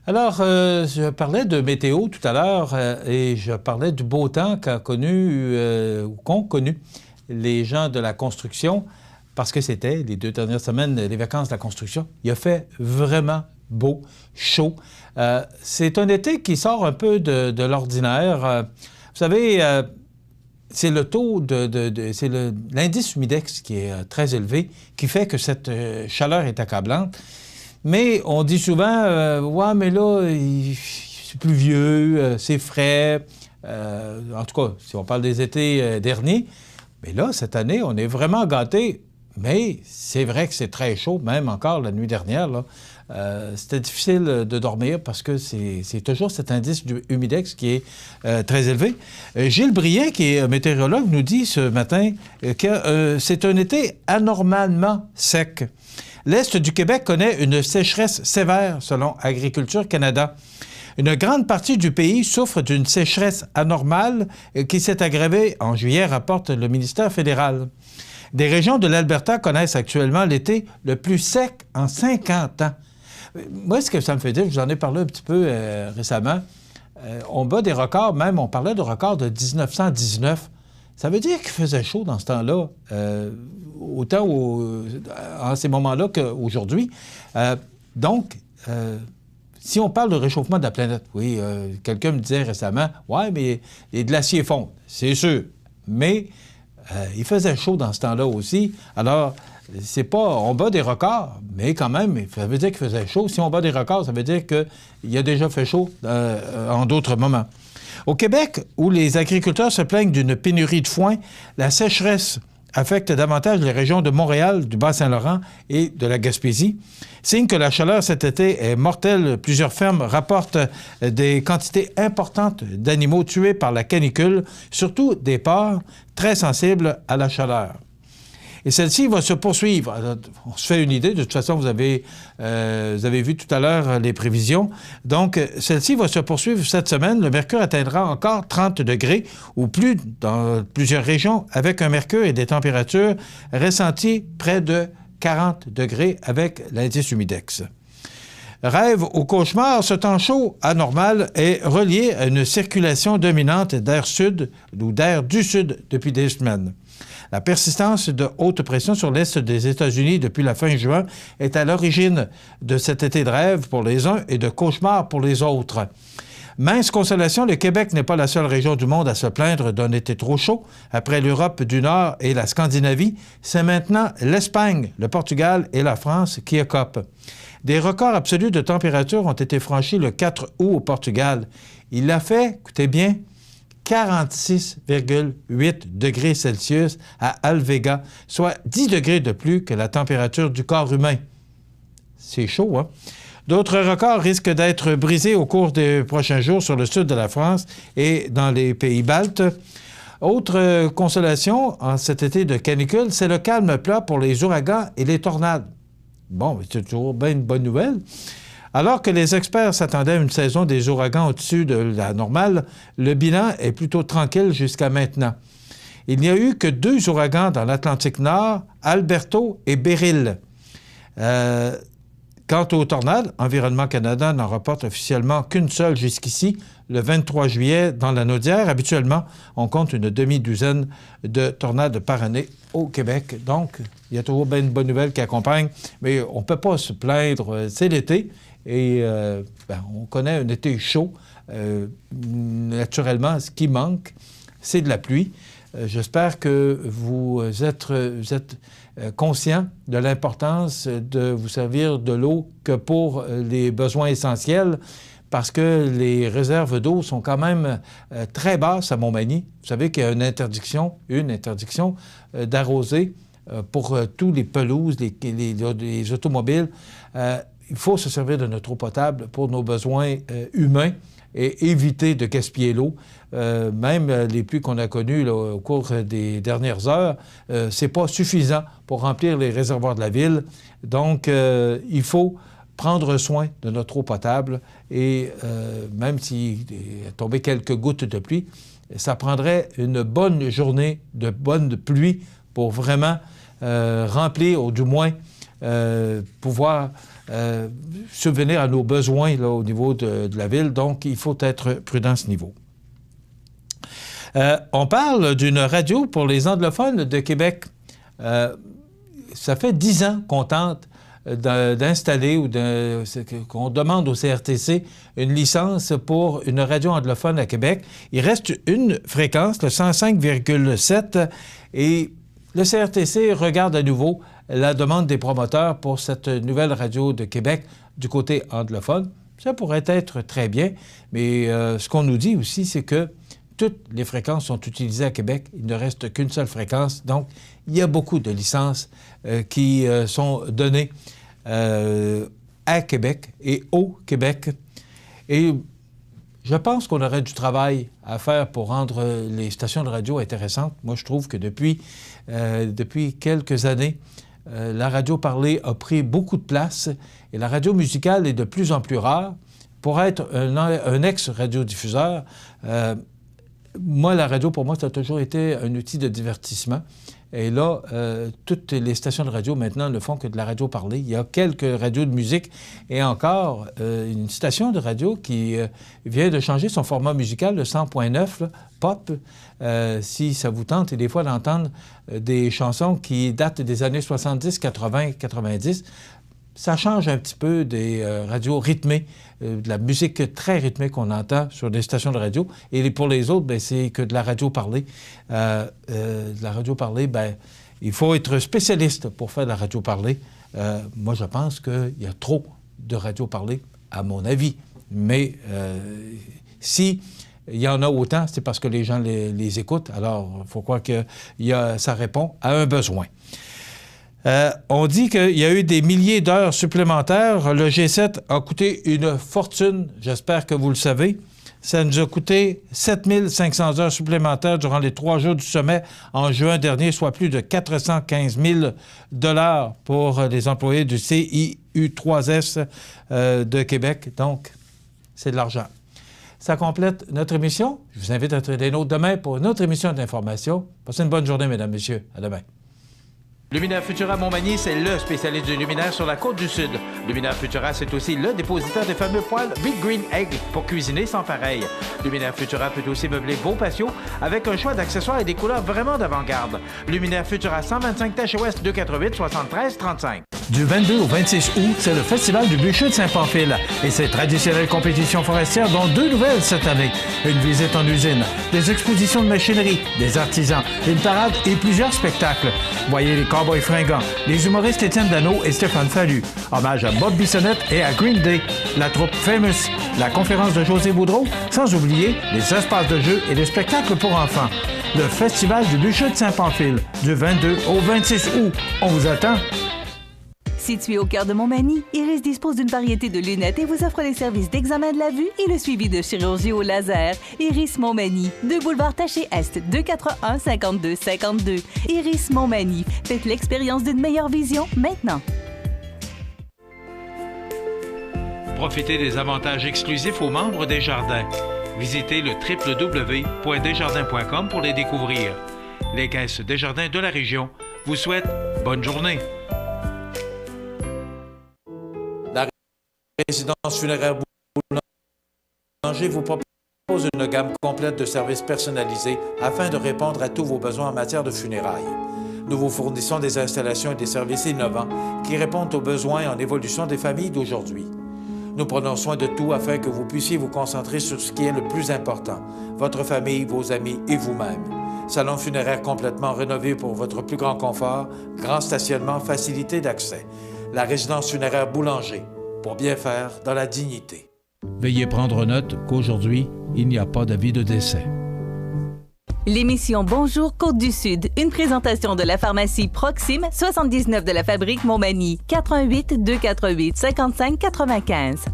Alors, je parlais de météo tout à l'heure et je parlais du beau temps qu'ont connu les gens de la construction parce que c'était les 2 dernières semaines, les vacances de la construction. Il a fait vraiment beau, chaud. C'est un été qui sort un peu de l'ordinaire. Vous savez, c'est le taux c'est l'indice humidex qui est très élevé, qui fait que cette chaleur est accablante. Mais on dit souvent, ouais, mais là, c'est pluvieux, c'est frais. En tout cas, si on parle des étés derniers, mais là, cette année, on est vraiment gâtés. Mais c'est vrai que c'est très chaud, même encore la nuit dernière, là. C'était difficile de dormir parce que c'est toujours cet indice du humidex qui est très élevé. Gilles Briet, qui est météorologue, nous dit ce matin que c'est un été anormalement sec. L'Est du Québec connaît une sécheresse sévère, selon Agriculture Canada. Une grande partie du pays souffre d'une sécheresse anormale qui s'est aggravée en juillet, rapporte le ministère fédéral. Des régions de l'Alberta connaissent actuellement l'été le plus sec en 50 ans. Moi, ce que ça me fait dire, je vous en ai parlé un petit peu récemment, on bat des records, même on parlait de records de 1919. Ça veut dire qu'il faisait chaud dans ce temps-là, autant en ces moments-là qu'aujourd'hui. Donc, si on parle de réchauffement de la planète, oui, quelqu'un me disait récemment, « Ouais, mais les glaciers fondent. » C'est sûr, mais il faisait chaud dans ce temps-là aussi. Alors, c'est pas... On bat des records, mais quand même, ça veut dire qu'il faisait chaud. Si on bat des records, ça veut dire qu'il a déjà fait chaud en d'autres moments. Au Québec, où les agriculteurs se plaignent d'une pénurie de foin, la sécheresse affecte davantage les régions de Montréal, du Bas-Saint-Laurent et de la Gaspésie. Signe que la chaleur cet été est mortelle, plusieurs fermes rapportent des quantités importantes d'animaux tués par la canicule, surtout des porcs très sensibles à la chaleur. Et celle-ci va se poursuivre. On se fait une idée. De toute façon, vous avez vu tout à l'heure les prévisions. Donc, celle-ci va se poursuivre cette semaine. Le mercure atteindra encore 30 degrés ou plus dans plusieurs régions, avec un mercure et des températures ressenties près de 40 degrés avec l'indice humidex. Rêve ou cauchemar, ce temps chaud anormal est relié à une circulation dominante d'air sud ou d'air du sud depuis des semaines. La persistance de haute pression sur l'est des États-Unis depuis la fin juin est à l'origine de cet été de rêve pour les uns et de cauchemar pour les autres. Mince consolation, le Québec n'est pas la seule région du monde à se plaindre d'un été trop chaud. Après l'Europe du Nord et la Scandinavie, c'est maintenant l'Espagne, le Portugal et la France qui écopent. Des records absolus de température ont été franchis le 4 août au Portugal. Il a fait, écoutez bien, 46,8 degrés Celsius à Alvega, soit 10 degrés de plus que la température du corps humain. C'est chaud, hein? D'autres records risquent d'être brisés au cours des prochains jours sur le sud de la France et dans les pays baltes. Autre consolation en cet été de canicule, c'est le calme plat pour les ouragans et les tornades. Bon, c'est toujours bien une bonne nouvelle. Alors que les experts s'attendaient à une saison des ouragans au-dessus de la normale, le bilan est plutôt tranquille jusqu'à maintenant. Il n'y a eu que 2 ouragans dans l'Atlantique Nord, Alberto et Beryl. Quant aux tornades, Environnement Canada n'en rapporte officiellement qu'une seule jusqu'ici, le 23 juillet, dans la Naudière. Habituellement, on compte une demi-douzaine de tornades par année au Québec. Donc, il y a toujours bien une bonne nouvelle qui accompagne, mais on ne peut pas se plaindre. C'est l'été et on connaît un été chaud. Naturellement, ce qui manque, c'est de la pluie. J'espère que vous êtes conscient de l'importance de vous servir de l'eau que pour les besoins essentiels, parce que les réserves d'eau sont quand même très basses à Montmagny. Vous savez qu'il y a une interdiction d'arroser pour tous les pelouses, les automobiles. Il faut se servir de notre eau potable pour nos besoins humains et éviter de gaspiller l'eau. Même les pluies qu'on a connues là, au cours des dernières heures, c'est pas suffisant pour remplir les réservoirs de la ville. Donc, il faut prendre soin de notre eau potable et même s'il est tombé quelques gouttes de pluie, ça prendrait une bonne journée de bonne pluie pour vraiment remplir, ou du moins pouvoir subvenir à nos besoins là, au niveau de la ville. Donc, il faut être prudent à ce niveau. On parle d'une radio pour les anglophones de Québec. Ça fait 10 ans qu'on tente d'installer ou qu'on demande au CRTC une licence pour une radio anglophone à Québec. Il reste une fréquence, le 105,7, et le CRTC regarde à nouveau la demande des promoteurs pour cette nouvelle radio de Québec du côté anglophone. Ça pourrait être très bien, mais ce qu'on nous dit aussi, c'est que toutes les fréquences sont utilisées à Québec. Il ne reste qu'une seule fréquence. Donc, il y a beaucoup de licences qui sont données à Québec et au Québec. Et je pense qu'on aurait du travail à faire pour rendre les stations de radio intéressantes. Moi, je trouve que depuis quelques années, la radio parlée a pris beaucoup de place et la radio musicale est de plus en plus rare. Pour être un ex-radiodiffuseur, moi, la radio, pour moi, ça a toujours été un outil de divertissement. Et là, toutes les stations de radio, maintenant, ne font que de la radio parlée. Il y a quelques radios de musique et encore une station de radio qui vient de changer son format musical, le 100.9, pop. Si ça vous tente, et des fois, d'entendre des chansons qui datent des années 70, 80, 90, ça change un petit peu des radios rythmées, de la musique très rythmée qu'on entend sur des stations de radio. Et pour les autres, bien, c'est que de la radio parlée. De la radio parlée, bien, il faut être spécialiste pour faire de la radio parlée. Moi, je pense qu'il y a trop de radio parlée, à mon avis. Mais si il y en a autant, c'est parce que les gens les écoutent. Alors, il faut croire que ça répond à un besoin. On dit qu'il y a eu des milliers d'heures supplémentaires. Le G7 a coûté une fortune, j'espère que vous le savez. Ça nous a coûté 7 500 heures supplémentaires durant les 3 jours du sommet en juin dernier, soit plus de 415 000 $ pour les employés du CIU3S de Québec. Donc, c'est de l'argent. Ça complète notre émission. Je vous invite à être des nôtres demain pour une autre émission d'information. Passez une bonne journée, mesdames, messieurs. À demain. Luminaire Futura Montmagny, c'est le spécialiste du luminaire sur la Côte-du-Sud. Luminaire Futura, c'est aussi le dépositaire des fameux poêles Big Green Egg pour cuisiner sans pareil. Luminaire Futura peut aussi meubler vos patios avec un choix d'accessoires et des couleurs vraiment d'avant-garde. Luminaire Futura, 125 Tache Ouest, 248 73 35. Du 22 au 26 août, c'est le Festival du bûcher de Saint-Pamphile et ses traditionnelles compétitions forestières, dont 2 nouvelles cette année. Une visite en usine, des expositions de machinerie, des artisans, une parade et plusieurs spectacles. Voyez les Cowboys fringants, les humoristes Étienne Dano et Stéphane Fallu. Hommage à Bob Bissonnette et à Green Day. La troupe Famous, la conférence de José Boudreau, sans oublier les espaces de jeux et les spectacles pour enfants. Le Festival du bûcher de Saint-Pamphile, du 22 au 26 août. On vous attend! Situé au cœur de Montmagny, Iris dispose d'une variété de lunettes et vous offre les services d'examen de la vue et le suivi de chirurgie au laser. Iris Montmagny, 2 boulevard Taché-Est, 241-5252. Iris Montmagny, faites l'expérience d'une meilleure vision maintenant. Profitez des avantages exclusifs aux membres des Jardins. Visitez le www.desjardins.com pour les découvrir. Les caisses Desjardins de la région vous souhaitent bonne journée. La résidence funéraire Boulanger vous propose une gamme complète de services personnalisés afin de répondre à tous vos besoins en matière de funérailles. Nous vous fournissons des installations et des services innovants qui répondent aux besoins en évolution des familles d'aujourd'hui. Nous prenons soin de tout afin que vous puissiez vous concentrer sur ce qui est le plus important, votre famille, vos amis et vous-même. Salon funéraire complètement rénové pour votre plus grand confort, grand stationnement, facilité d'accès. La résidence funéraire Boulanger, pour bien faire dans la dignité. Veuillez prendre note qu'aujourd'hui, il n'y a pas d'avis de décès. L'émission Bonjour Côte-du-Sud, une présentation de la pharmacie Proxime, 79 de la Fabrique Montmagny, 418 248 55 95.